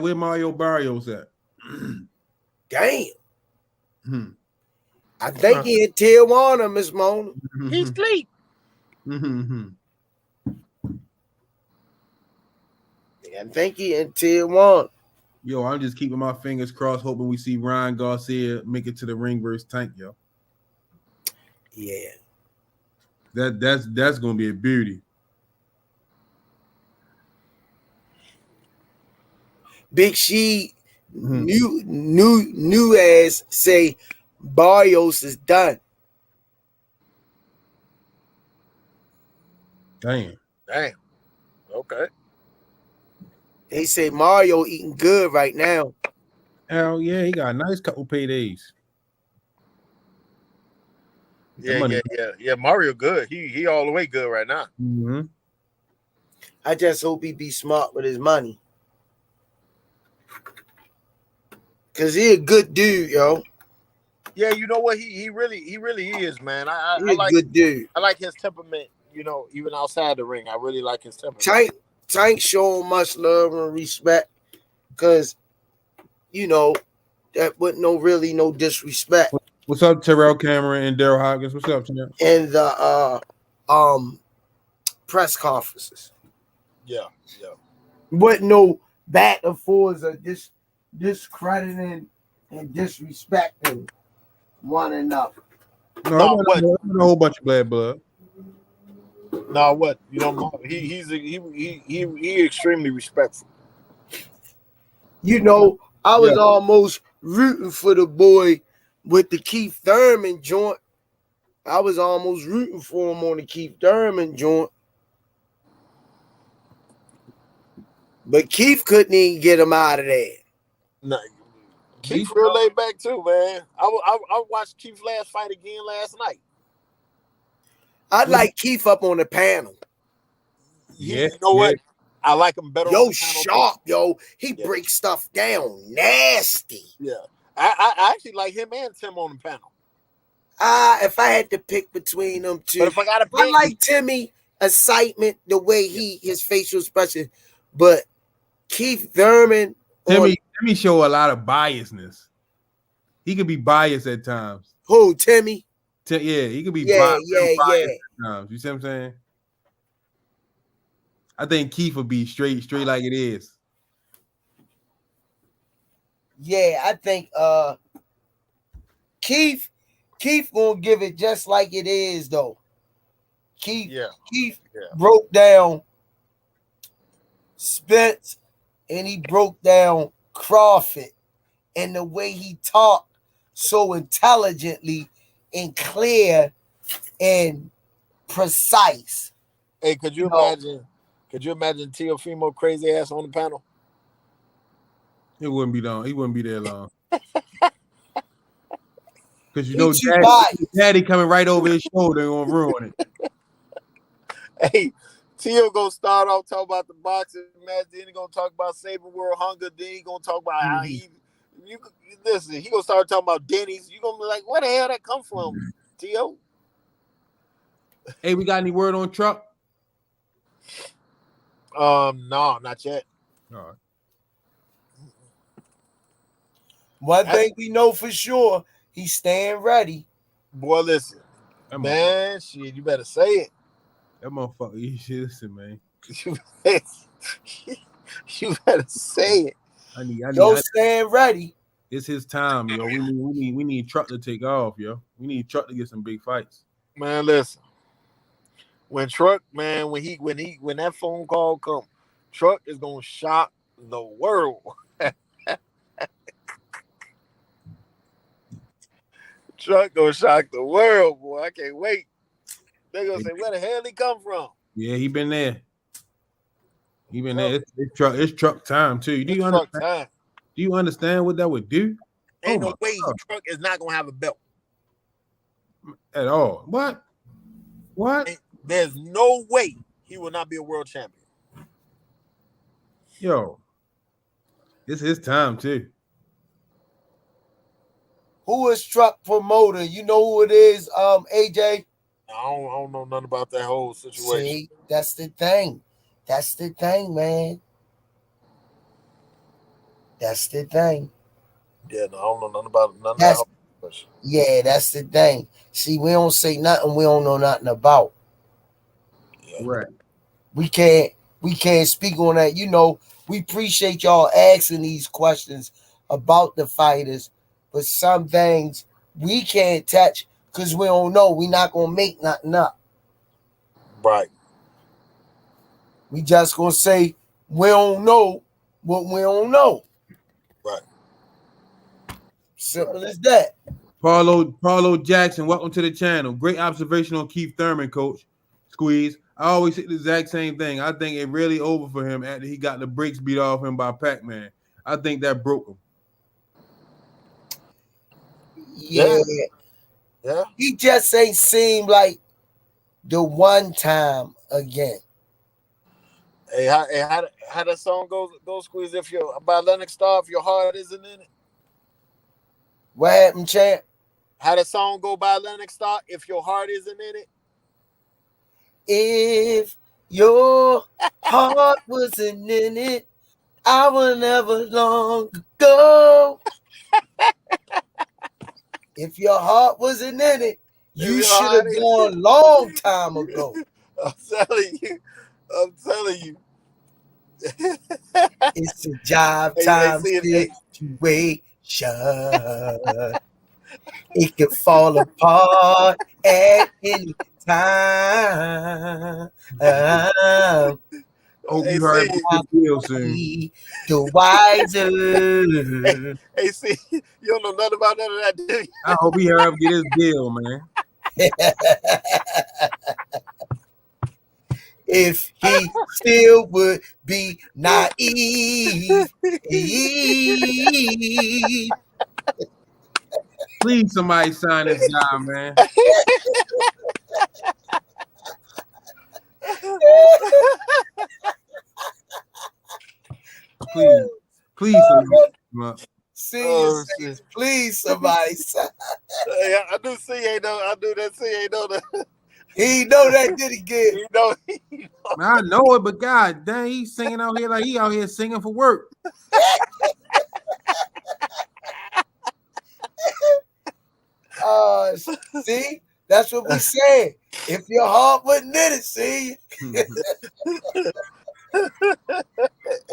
where Mario Barrios at? Damn. I think he in Tijuana, Miss Mona. He sleep. I think he in Tijuana. Yo, I'm just keeping my fingers crossed, hoping we see Ryan Garcia make it to the ring versus Tank, yo. Yeah. That's gonna be a beauty. Big She new as say Barrios is done. Damn. Okay. They say Mario eating good right now. Hell yeah, he got a nice couple paydays. Yeah. Mario good. He all the way good right now. Mm-hmm. I just hope he be smart with his money. Cause he a good dude, yo. Yeah, you know what? He really is, man. I like a good dude. I like his temperament, you know, even outside the ring. I really like his temperament. Tank showing much love and respect. Cause, you know, that wasn't no disrespect. What's up, Terrell Cameron and Daryl Hopkins? What's up, Terrell? In the press conferences. Yeah. But no back and forths or discrediting and disrespecting one another. No, a whole bunch of bad blood. No, what? You know, he extremely respectful. You know, I was almost rooting for the boy with the Keith Thurman joint. I was almost rooting for him on the Keith Thurman joint. But Keith couldn't even get him out of there. No, Keith real laid back too, man. I watched Keith's last fight again last night. I like Keith up on the panel. Yeah, you know what? I like him better. Yo, on the panel sharp, yo. He breaks stuff down nasty. Yeah, I actually like him and Tim on the panel. If I had to pick between them two, but if I gotta pick, I like Timmy excitement, the way his facial expression, but Keith Thurman. Timmy show a lot of biasness. He could be biased at times. Who, Timmy? Yeah, he could be Yeah. biased sometimes. You see what I'm saying? I think Keith would be straight like it is. Yeah, I think Keith gonna give it just like it is though. Keith broke down Spence and he broke down Crawford, and the way he talked so intelligently and clear and precise. Hey, could you imagine Teofimo crazy ass on the panel? It wouldn't be long. He wouldn't be there long. Because Daddy coming right over his shoulder and gonna ruin it. Hey, Tio gonna start off talking about the boxing match, then he gonna talk about Saber World Hunger, then he gonna talk about how he gonna start talking about Denny's. You gonna be like, where the hell that come from, Tio? Hey, we got any word on Truck? No, not yet. All right. One thing we know for sure, he's staying ready. Boy, listen. Man, shit, you better say it. That motherfucker, you should listen, man. You better say it. Yo, staying ready. It's his time, yo. We need Truck to take off, yo. We need Truck to get some big fights. Man, listen. When Truck, man, when that phone call come, Truck is gonna shock the world. Truck gonna shock the world, boy. I can't wait. They're gonna say, where the hell he come from? Yeah, he been there. It's Truck time too. Do you understand what that would do? Ain't no way Truck is not gonna have a belt at all. What? There's no way he will not be a world champion. Yo, it's his time too. Who is Truck promoter? You know who it is, AJ? I don't know nothing about that whole situation. See, that's the thing. That's the thing, man. That's the thing. Yeah, no, I don't know nothing about none of that. Yeah, that's the thing. See, we don't say nothing we don't know nothing about. Yeah. Right. We can't speak on that. You know, we appreciate y'all asking these questions about the fighters, but some things we can't touch because we don't know. We're not gonna make nothing up. Right. We just gonna say we don't know what we don't know. Right. Simple as that. Paulo Jackson, welcome to the channel. Great observation on Keith Thurman, Coach Squeeze. I always say the exact same thing. I think it really over for him after he got the brakes beat off him by Pac-Man. I think that broke him. Yeah. He just ain't seem like the one time again. Hey, how that song goes, Squeeze? If you're by Lennox Star, if your heart isn't in it. What happened, champ? How the song go by Lennox Star? If your heart isn't in it. If your heart wasn't in it, I would never long ago. If your heart wasn't in it, you should have gone long time ago. I'm telling you. It's a job time situation. It can fall apart at any time. Hope you heard the deal soon. The wiser. Hey, see, you don't know nothing about none of that, do you? I hope he heard him get his deal, man. If he still would be naive. Please, somebody sign this guy, man. Please. Please, somebody sign. I do see ain't know. I do that. See ain't know that. He know that, did he get? He know. I know it, but God dang, he's singing out here like he out here singing for work. See, that's what we said. If your heart wasn't in it, see.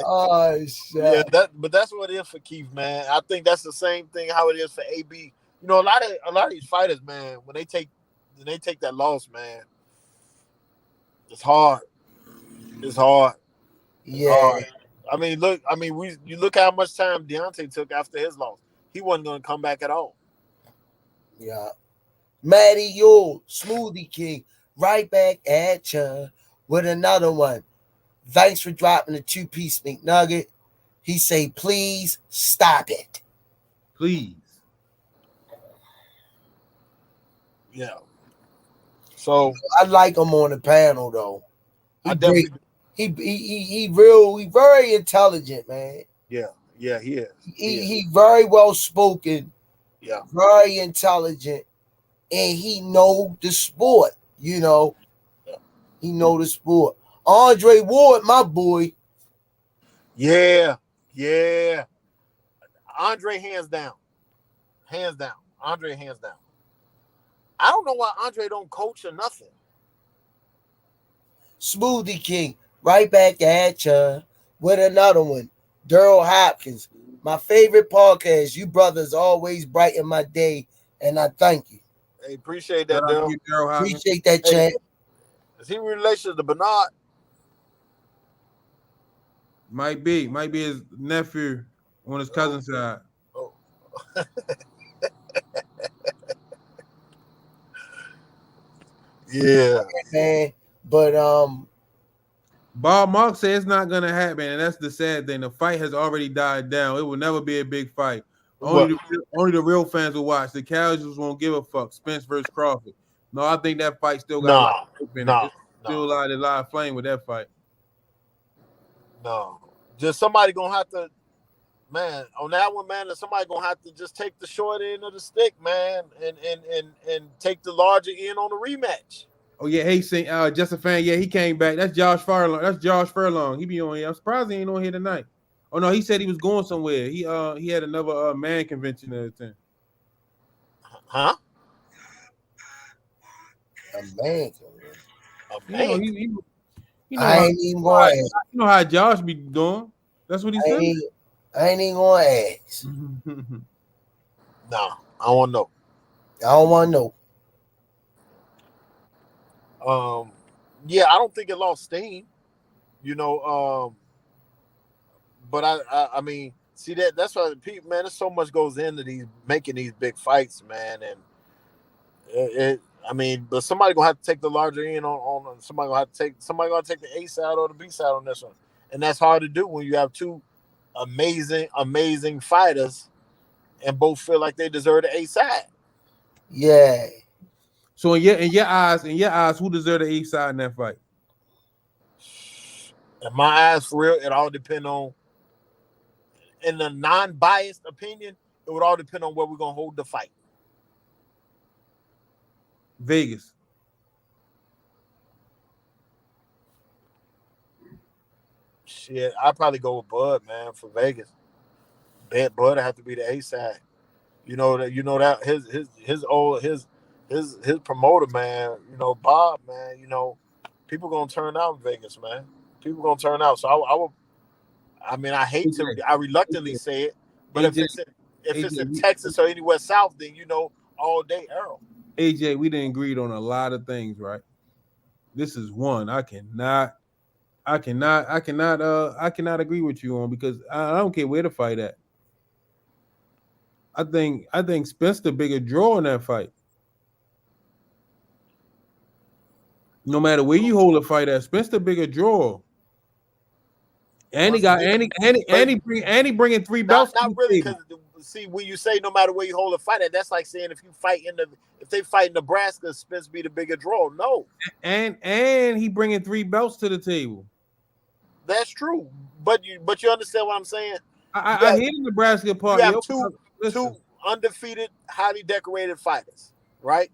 Oh Yeah, shit. but that's what it is for Keith, man. I think that's the same thing how it is for AB. You know, a lot of these fighters, man, when they take that loss, man, it's hard. It's hard. It's Yeah, hard. You look how much time Deontay took after his loss. He wasn't going to come back at all. yeah. Matty Yule, Smoothie King, right back at ya with another one. Thanks for dropping the 2-piece McNugget. He say, please stop it. Please. Yeah. So I like him on the panel though. I definitely. He very intelligent, man. Yeah, he is. He very well spoken. Yeah. Very intelligent, and he know the sport. You know, he know the sport. Andre Ward, my boy. Yeah. Andre hands down. Andre hands down. I don't know why Andre don't coach or nothing. Smoothie King, right back at ya with another one. Daryl Hopkins, my favorite podcast. You brothers always brighten my day, and I thank you. Hey, appreciate that, Daryl. Appreciate that, champ. Is he in relation to Bernard? Might be his nephew on his cousin's side. Oh. Yeah, man. But Bob Mark said it's not gonna happen, and that's the sad thing. The fight has already died down. It will never be a big fight. Only the real fans will watch. The casuals won't give a fuck. Spence versus Crawford. No, I think that fight still got still a lot of live flame with that fight. No, just somebody gonna have to, man. On that one, man, somebody gonna have to just take the short end of the stick, man, and take the larger end on the rematch. Oh yeah, hey, just a fan. Yeah, he came back. That's Josh Furlong. He be on here. I'm surprised he ain't on here tonight. Oh no, he said he was going somewhere. He had another man convention to attend. Huh? A man. I ain't even going. You know how Josh be doing. That's what he said. I ain't even going to ask. Nah, I don't want to know. I don't want to know. Yeah, I don't think it lost steam. You know, but I mean, see that's why people, man. There's so much goes into making these big fights, man, and but somebody gonna have to take the larger end on somebody gonna take the A side or the B side on this one, and that's hard to do when you have two amazing fighters, and both feel like they deserve the A side. Yeah. So in your eyes, who deserved the A side in that fight? In my eyes, for real, it all depends on. In the non-biased opinion, it would all depend on where we're gonna hold the fight. Vegas. Shit, I'd probably go with Bud, man, for Vegas. Bet Bud would have to be the A side. You know that his promoter, man, Bob, man, people gonna turn out in Vegas, man. People gonna turn out. So I reluctantly say it, but if it's in Texas or anywhere south, then all day Earl. AJ, we didn't agree on a lot of things, right? This is one I cannot agree with you on, because I don't care where the fight at. I think Spence the bigger draw in that fight. No matter where you hold a fight at, Spence the bigger draw. And he bringing 3 belts. Not really, because see, when you say no matter where you hold a fight at, that's like saying if they fight in Nebraska, Spence be the bigger draw. No. And he bringing 3 belts to the table. That's true, but you understand what I'm saying. I hear the Nebraska part. You have two undefeated, highly decorated fighters, right?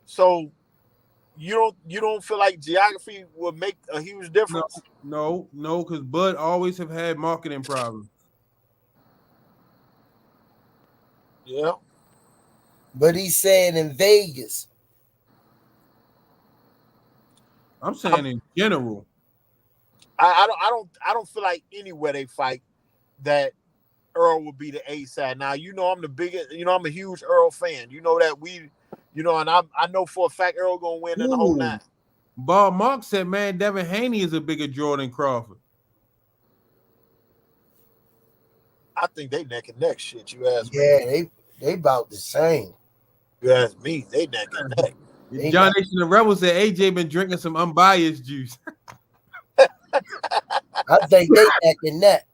So you don't feel like geography would make a huge difference? No, because Bud always have had marketing problems. Yeah. But he's saying in Vegas. I'm saying in general. I don't feel like anywhere they fight that Earl would be the A side. Now you know I'm the biggest. You know I'm a huge Earl fan. You know that and I know for a fact Earl gonna win in the whole nine. Bob Mark said, man, Devin Haney is a bigger draw than Crawford. I think they neck and neck. Shit, you ask me. Yeah, they about the same. You ask me, they neck and neck. John Nation the Rebel said AJ been drinking some unbiased juice. I think they neck and neck.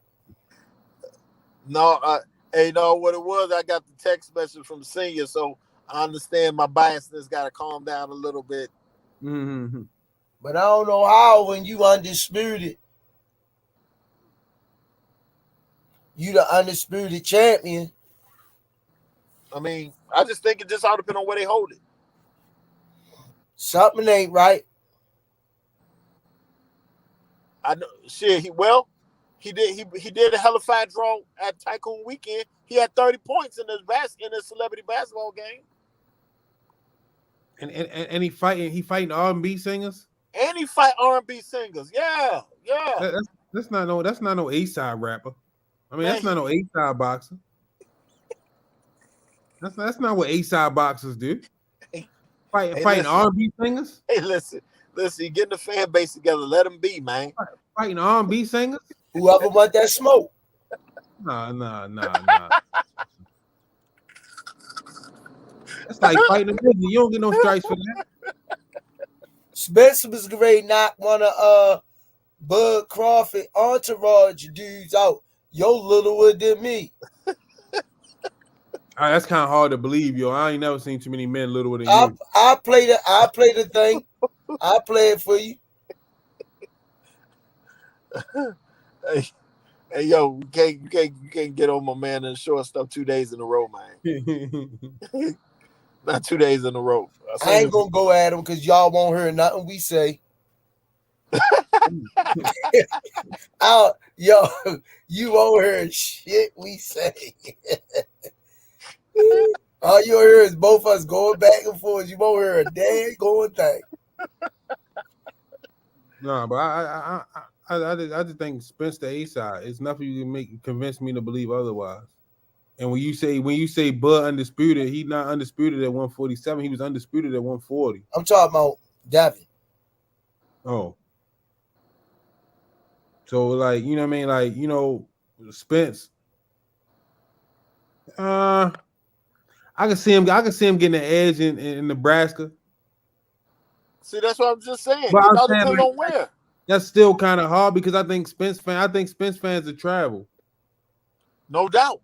No, hey, no, what it was, I got the text message from Senior, so I understand my biasness got to calm down a little bit. Mm-hmm. But I don't know how when you undisputed. You the undisputed champion. I mean, I just think it just all depends on where they hold it. Something ain't right. I know. Shit. He did a hell of a fat draw at Tycoon Weekend. He had 30 points in his celebrity basketball game. And he fighting R&B singers. And he fight R&B singers. Yeah. That's not no A-side rapper. I mean, Man, that's not no A-side boxer. That's not what A-side boxers do. Fighting R&B singers. Hey, listen, you getting the fan base together. Let them be, man. Fighting R&B singers. Whoever want that smoke. Nah. That's like fighting a nigga. You don't get no strikes for that. Spence was ready to knock one of Bud Crawford entourage dudes out. Yo littler than me. That's kind of hard to believe, yo. I ain't never seen too many men littler than you. I play the thing. I play it for you. Hey, yo, you can't get on my man and short stuff 2 days in a row, man. Not 2 days in a row. I ain't gonna go at him because y'all won't hear nothing we say. You won't hear shit we say. All you hear is both of us going back and forth. You won't hear a damn going thing. No, but I just think Spence the A side. It's nothing you can convince me to believe otherwise. And when you say Bud undisputed, he's not undisputed at 147. He was undisputed at 140. I'm talking about Devin. Oh. So like, you know what I mean? Like, you know, Spence. I can see him getting an edge in Nebraska. See, that's what I'm just saying. But It all depends on where. That's still kind of hard because I think Spence fans will travel. No doubt.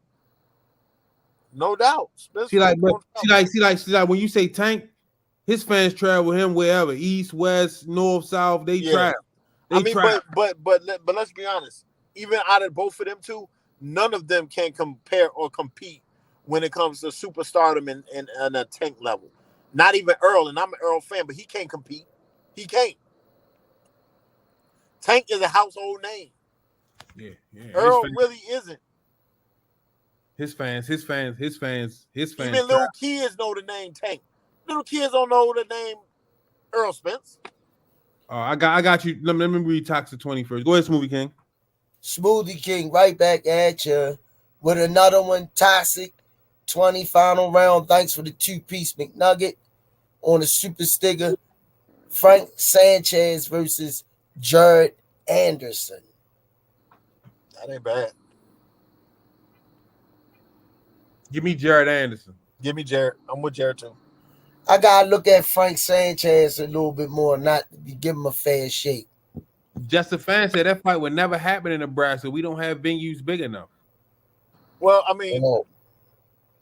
Spence See, like when you say Tank, his fans travel him wherever, east, west, north, south. They travel. But let's be honest. Even out of both of them two, none of them can compare or compete when it comes to superstardom and a Tank level. Not even Earl, and I'm an Earl fan, but he can't compete. He can't. Tank is a household name. Yeah. Earl really isn't. His fans. Even little kids know the name Tank. Little kids don't know the name Earl Spence. I got you. Let me read Toxic 20 first. Go ahead, Smoothie King. Smoothie King right back at you with another one. Toxic 20 final round. Thanks for the 2-piece McNugget on the super sticker. Frank Sanchez versus Jared Anderson. That ain't bad. Give me Jared Anderson. Give me Jared. I'm with Jared too. I gotta look at Frank Sanchez a little bit more, not give him a fair shake. Just a fan said that fight would never happen in Nebraska. We don't have venues big enough. Well, I mean,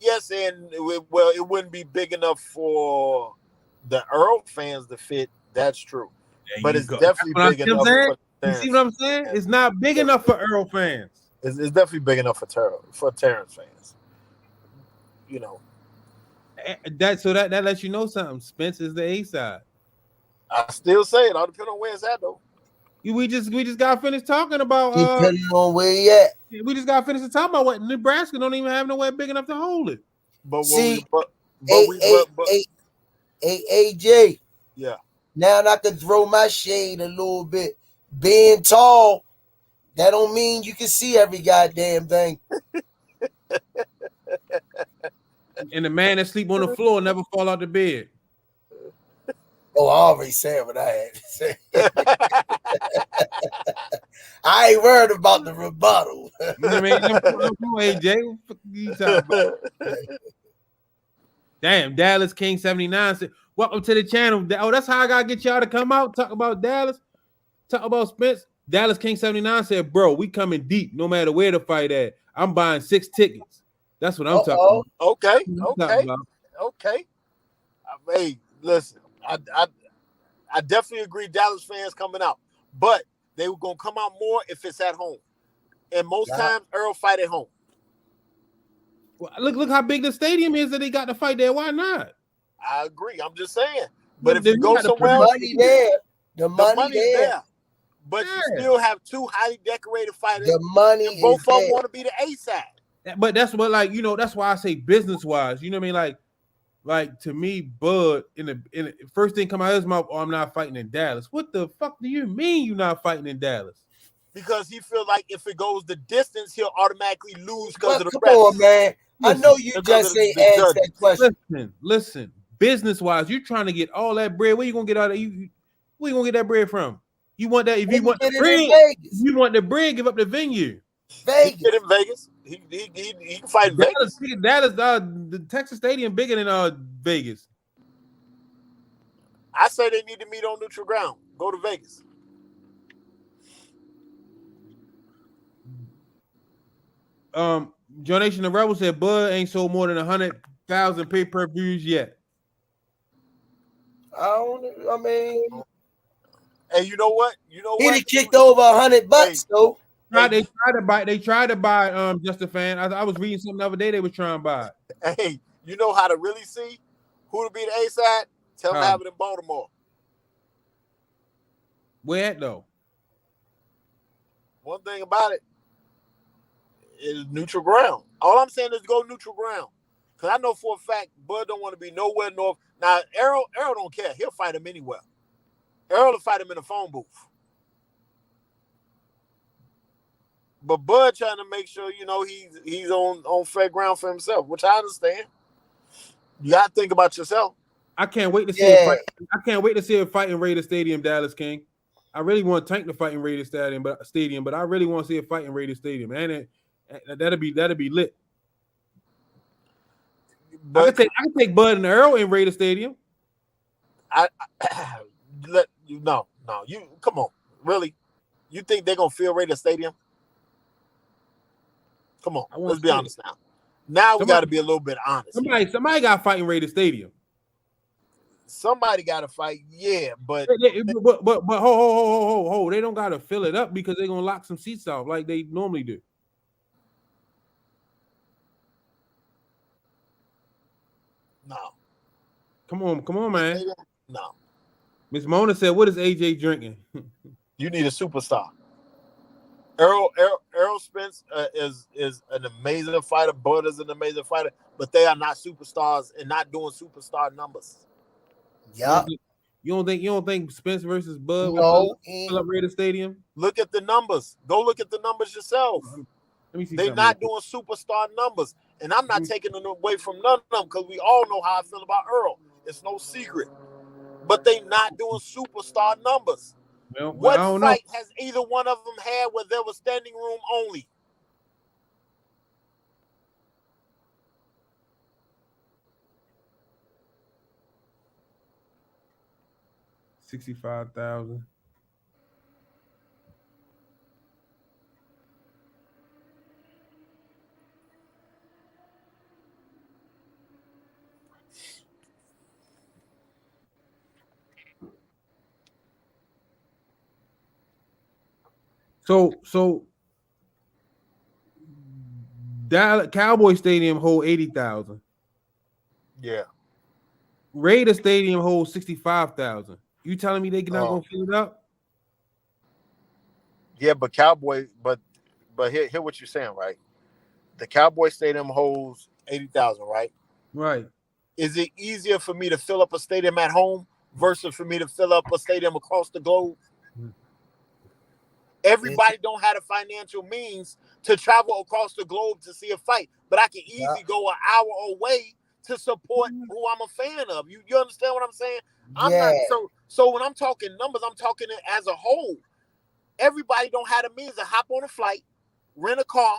yes, and it wouldn't be big enough for the Earl fans to fit. That's true, but it's definitely big enough. You see what I'm saying? It's not big enough for Earl fans. It's definitely big enough for Terrence fans. You know, that lets you know something. Spence is the A side. I still say it. All depends on where it's at, though. We just got finished talking about. Depending on where you at. We just got finished talking about what Nebraska don't even have nowhere big enough to hold it. But See, but AJ. yeah. Now I can throw my shade a little bit. Being tall, that don't mean you can see every goddamn thing. And the man that sleep on the floor never fall out the bed. Oh, I already said what I had to say. I ain't worried about the rebuttal. You know what I mean? No, AJ. What the fuck you talking about? Damn, Dallas King 79 said, welcome to the channel. Oh, that's how I gotta get y'all to come out, talk about Dallas, talk about Spence. Dallas King 79 said, bro, we coming deep no matter where the fight at. I'm buying 6 tickets. That's what I'm talking about. Okay. Talking about. Okay. Hey, listen, I definitely agree. Dallas fans coming out, but they were gonna come out more if it's at home. And most times, Earl fight at home. Well, look how big the stadium is that they got to fight there. Why not? I agree. I'm just saying. But if They you go got the somewhere, money there. The money's there. there. But Yeah. you still have 2 highly decorated fighters. The money and both is of them there. want to be the A side. But that's what, like, you know, that's why I say business wise. You know what I mean? Like to me, Bud in the first thing come out of his mouth, oh, I'm not fighting in Dallas. What the fuck do you mean you're not fighting in Dallas? Because he feels like if it goes the distance, he'll automatically lose because of the come refs. on, man. Listen, I know you just ain't asked that question. Listen. Business wise, you're trying to get all that bread. Where you gonna get out of you? Where you gonna get that bread from? You want that? If you want the bread, you want the bread, give up the venue. Vegas. He get in Vegas. He can fight in Vegas. Dallas, the Texas Stadium bigger than Vegas. I say they need to meet on neutral ground. Go to Vegas. Donation the Rebel said Bud ain't sold more than 100,000 pay-per-views yet. I mean, hey, you know what? He kicked over $100 though. They tried to buy Just a Fan. I was reading something the other day they were trying to buy it. Hey, you know how to really see who to be the A side? Tell them to have it in Baltimore. Where at though? One thing about it is neutral ground. All I'm saying is go neutral ground. Because I know for a fact Bud don't want to be nowhere north. Now, Errol don't care. He'll fight him anywhere. Errol will fight him in a phone booth. But Bud trying to make sure, you know, he's on fair ground for himself, which I understand. You got to think about yourself. I can't wait to see a fight. I can't wait to see a fight in Raider Stadium, Dallas King. I really want Tank to fight in Raider Stadium, but I really want to see a fight in Raider Stadium, and that'll be lit. But I can take Bud and Earl in Raider Stadium. No, you come on, really? You think they're gonna fill Raider Stadium? Come on, let's be honest now. Now we got to be a little bit honest. Somebody got to fight in Raider Stadium. Somebody got to fight, yeah, but ho, they don't got to fill it up because they're gonna lock some seats off like they normally do. No. Come on, man. No. Miss Mona said, "What is AJ drinking?" You need a superstar. Errol Spence is an amazing fighter. Bud is an amazing fighter, but they are not superstars and not doing superstar numbers. Yeah. You don't think Spence versus Bud will fill up Raider Stadium? Look at the numbers. Go look at the numbers yourself. They're not doing superstar numbers. And I'm not taking them away from none of them because we all know how I feel about Earl. It's no secret. But they're not doing superstar numbers. Well, what I don't fight know. has either one of them had where there was standing room only? $65,000. So Dallas Cowboy Stadium hold 80,000. Yeah. Raider Stadium holds 65,000. You telling me they're not gonna fill it up? Yeah, but Cowboy, but hear what you're saying, right? The Cowboy Stadium holds 80,000, right? Right. Is it easier for me to fill up a stadium at home versus for me to fill up a stadium across the globe? Everybody don't have the financial means to travel across the globe to see a fight, but I can easily go an hour away to support who I'm a fan of. You understand what I'm saying? I'm not so when I'm talking numbers, I'm talking it as a whole. Everybody don't have the means to hop on a flight, rent a car,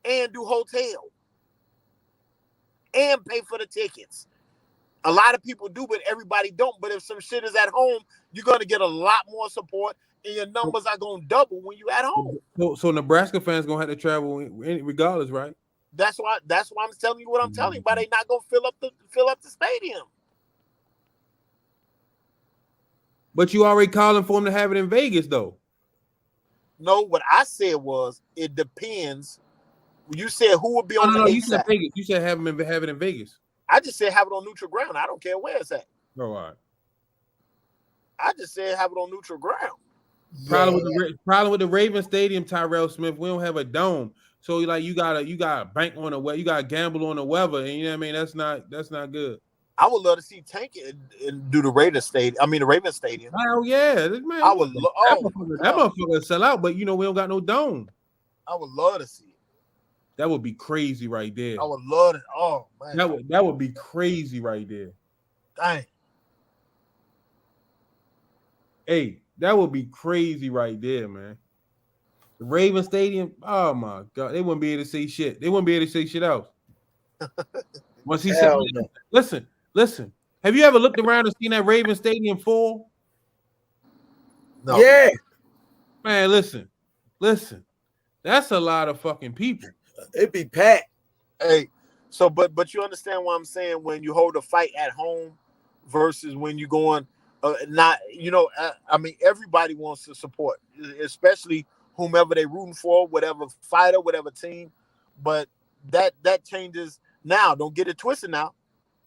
and do hotel, and pay for the tickets. A lot of people do, but everybody don't. But if some shit is at home, you're gonna get a lot more support, and your numbers are gonna double when you at home. So Nebraska fans gonna have to travel regardless, right? That's why I'm telling you what I'm telling you. But they not gonna fill up the stadium. But you already calling for them to have it in Vegas, though. No, what I said was it depends. You said who would be on the you said Vegas. You said have it in Vegas. I just said have it on neutral ground. I don't care where it's at. Oh, all right. I just said have it on neutral ground. Problem with the Ravens Stadium, Tyrell Smith. We don't have a dome, so like you gotta bank on the weather. You gotta gamble on the weather, and you know what I mean. That's not good. I would love to see Tank and do the Raiders Stadium. I mean the Ravens Stadium. Oh yeah, man. I would that motherfucker sell out, but you know we don't got no dome. I would love to see it. That would be crazy right there. I would love it. Oh man, that would be crazy right there. Dang. Hey, that would be crazy right there, man. The Ravens Stadium. Oh my God, they wouldn't be able to say shit. They wouldn't be able to say shit else. Once he said, listen. Have you ever looked around and seen that Ravens Stadium full? No. Yeah. Man, listen. That's a lot of fucking people. It'd be packed. Hey, so but you understand what I'm saying when you hold a fight at home versus when you going not, you know, I mean everybody wants to support, especially whomever they rooting for, whatever fighter, whatever team, but that changes now. Don't get it twisted now.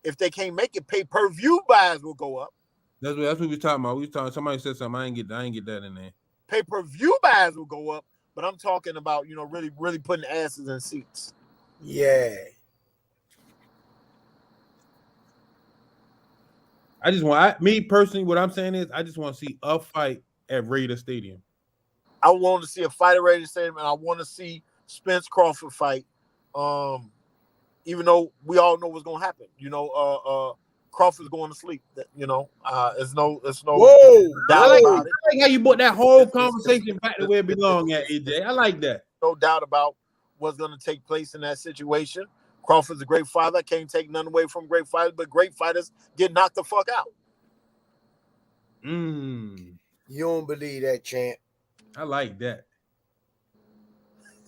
If they can't make it, pay-per-view buys will go up. That's what we were talking about. We were talking. Somebody said something. I ain't get that in there. Pay-per-view buys will go up, but I'm talking about, you know, really putting asses in seats. Yeah. I just want me personally. What I'm saying is, I just want to see a fight at Raider Stadium. I want to see a fight at Raider Stadium, and I want to see Spence Crawford fight. Even though we all know what's gonna happen, you know, Crawford's going to sleep. You know, there's no doubt about it. I like how you brought that whole conversation back to where it belongs at, AJ. I like that. No doubt about what's going to take place in that situation. Crawford's a great fighter. Can't take none away from great fighters, but great fighters get knocked the fuck out. You don't believe that, champ? I like that.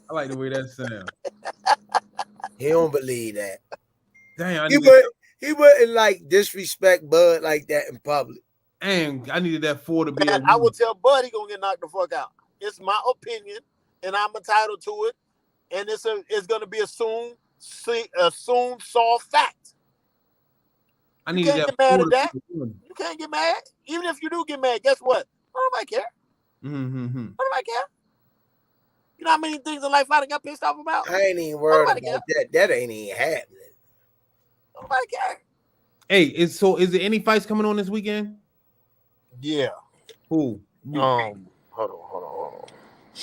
I like the way that sounds. He don't believe that. Damn, he wouldn't like disrespect Bud like that in public. And I needed that 4 to be. I will tell Bud he gonna get knocked the fuck out. It's my opinion, and I'm entitled to it. And it's gonna be a soon solved fact. I You needed can't that get mad 4 at that. You can't get mad. Even if you do get mad, guess what? Nobody care. Nobody care. You know how many things in life I done got pissed off about? I ain't even worried about that. That ain't even happening. Nobody care. Hey, is there any fights coming on this weekend? Yeah. Who? Hold on.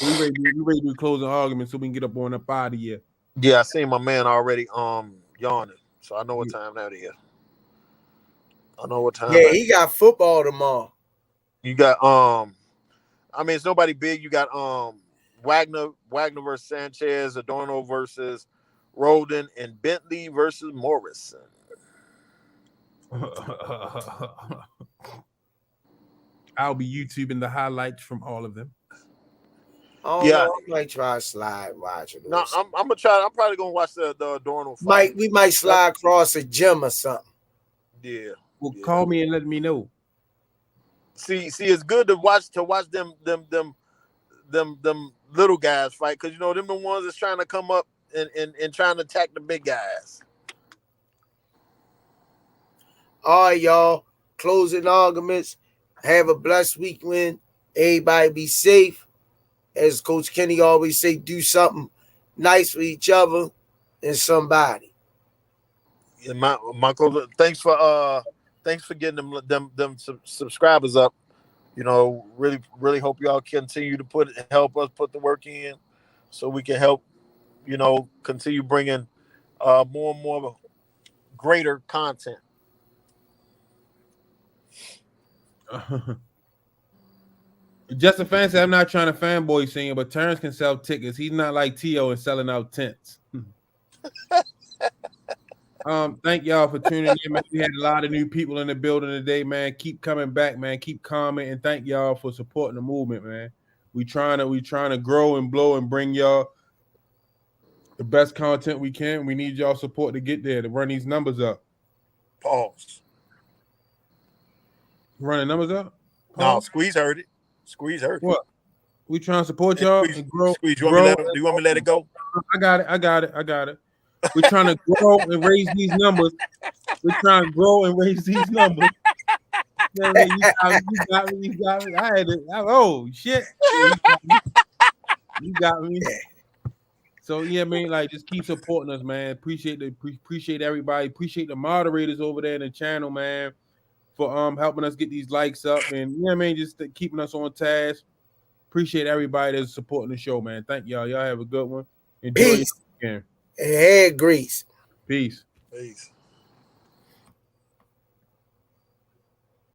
We ready to do closing arguments so we can get up on up out of here. Yeah, I seen my man already yawning, so I know what time that is. I know what time. Yeah, he got football tomorrow. You got I mean it's nobody big. You got Wagner versus Sanchez, Adorno versus Roldan, and Bentley versus Morrison. I'll be YouTubing the highlights from all of them. Oh yeah, I might try to slide watching. No, I'm gonna try. I'm probably gonna watch the Adorno fight. We might slide across a gym or something. Yeah. Well, call me and let me know. See, it's good to watch them little guys fight, because you know them the ones that's trying to come up and trying to attack the big guys. All right, y'all. Closing arguments. Have a blessed weekend. Everybody be safe. As Coach Kenny always say, do something nice for each other and somebody. And Michael, thanks for getting them subscribers up. You know, really hope y'all continue to help us put the work in, so we can help. You know, continue bringing more and more greater content. Just a fan said, I'm not trying to fanboy singing, but Terrence can sell tickets. He's not like T.O. and selling out tents. Thank y'all for tuning in, man. We had a lot of new people in the building today, man. Keep coming back, man. Keep commenting. Thank y'all for supporting the movement, man. We trying to grow and blow and bring y'all the best content we can. We need y'all support to get there, to run these numbers up. Pause. Running numbers up? No, Squeeze heard it. Squeeze heard it. What? We trying to support y'all Squeeze, and grow. Squeeze, do you want me to let it go? I got it. We're trying to grow and raise these numbers. We're trying to grow and raise these numbers. You got me. I had it. Oh shit! You got me. So yeah, man, like just keep supporting us, man. Appreciate everybody. Appreciate the moderators over there in the channel, man, for helping us get these likes up, and yeah, man, just keeping us on task. Appreciate everybody that's supporting the show, man. Thank y'all. Y'all have a good one. Enjoy your weekend. Head grease. Peace. Peace.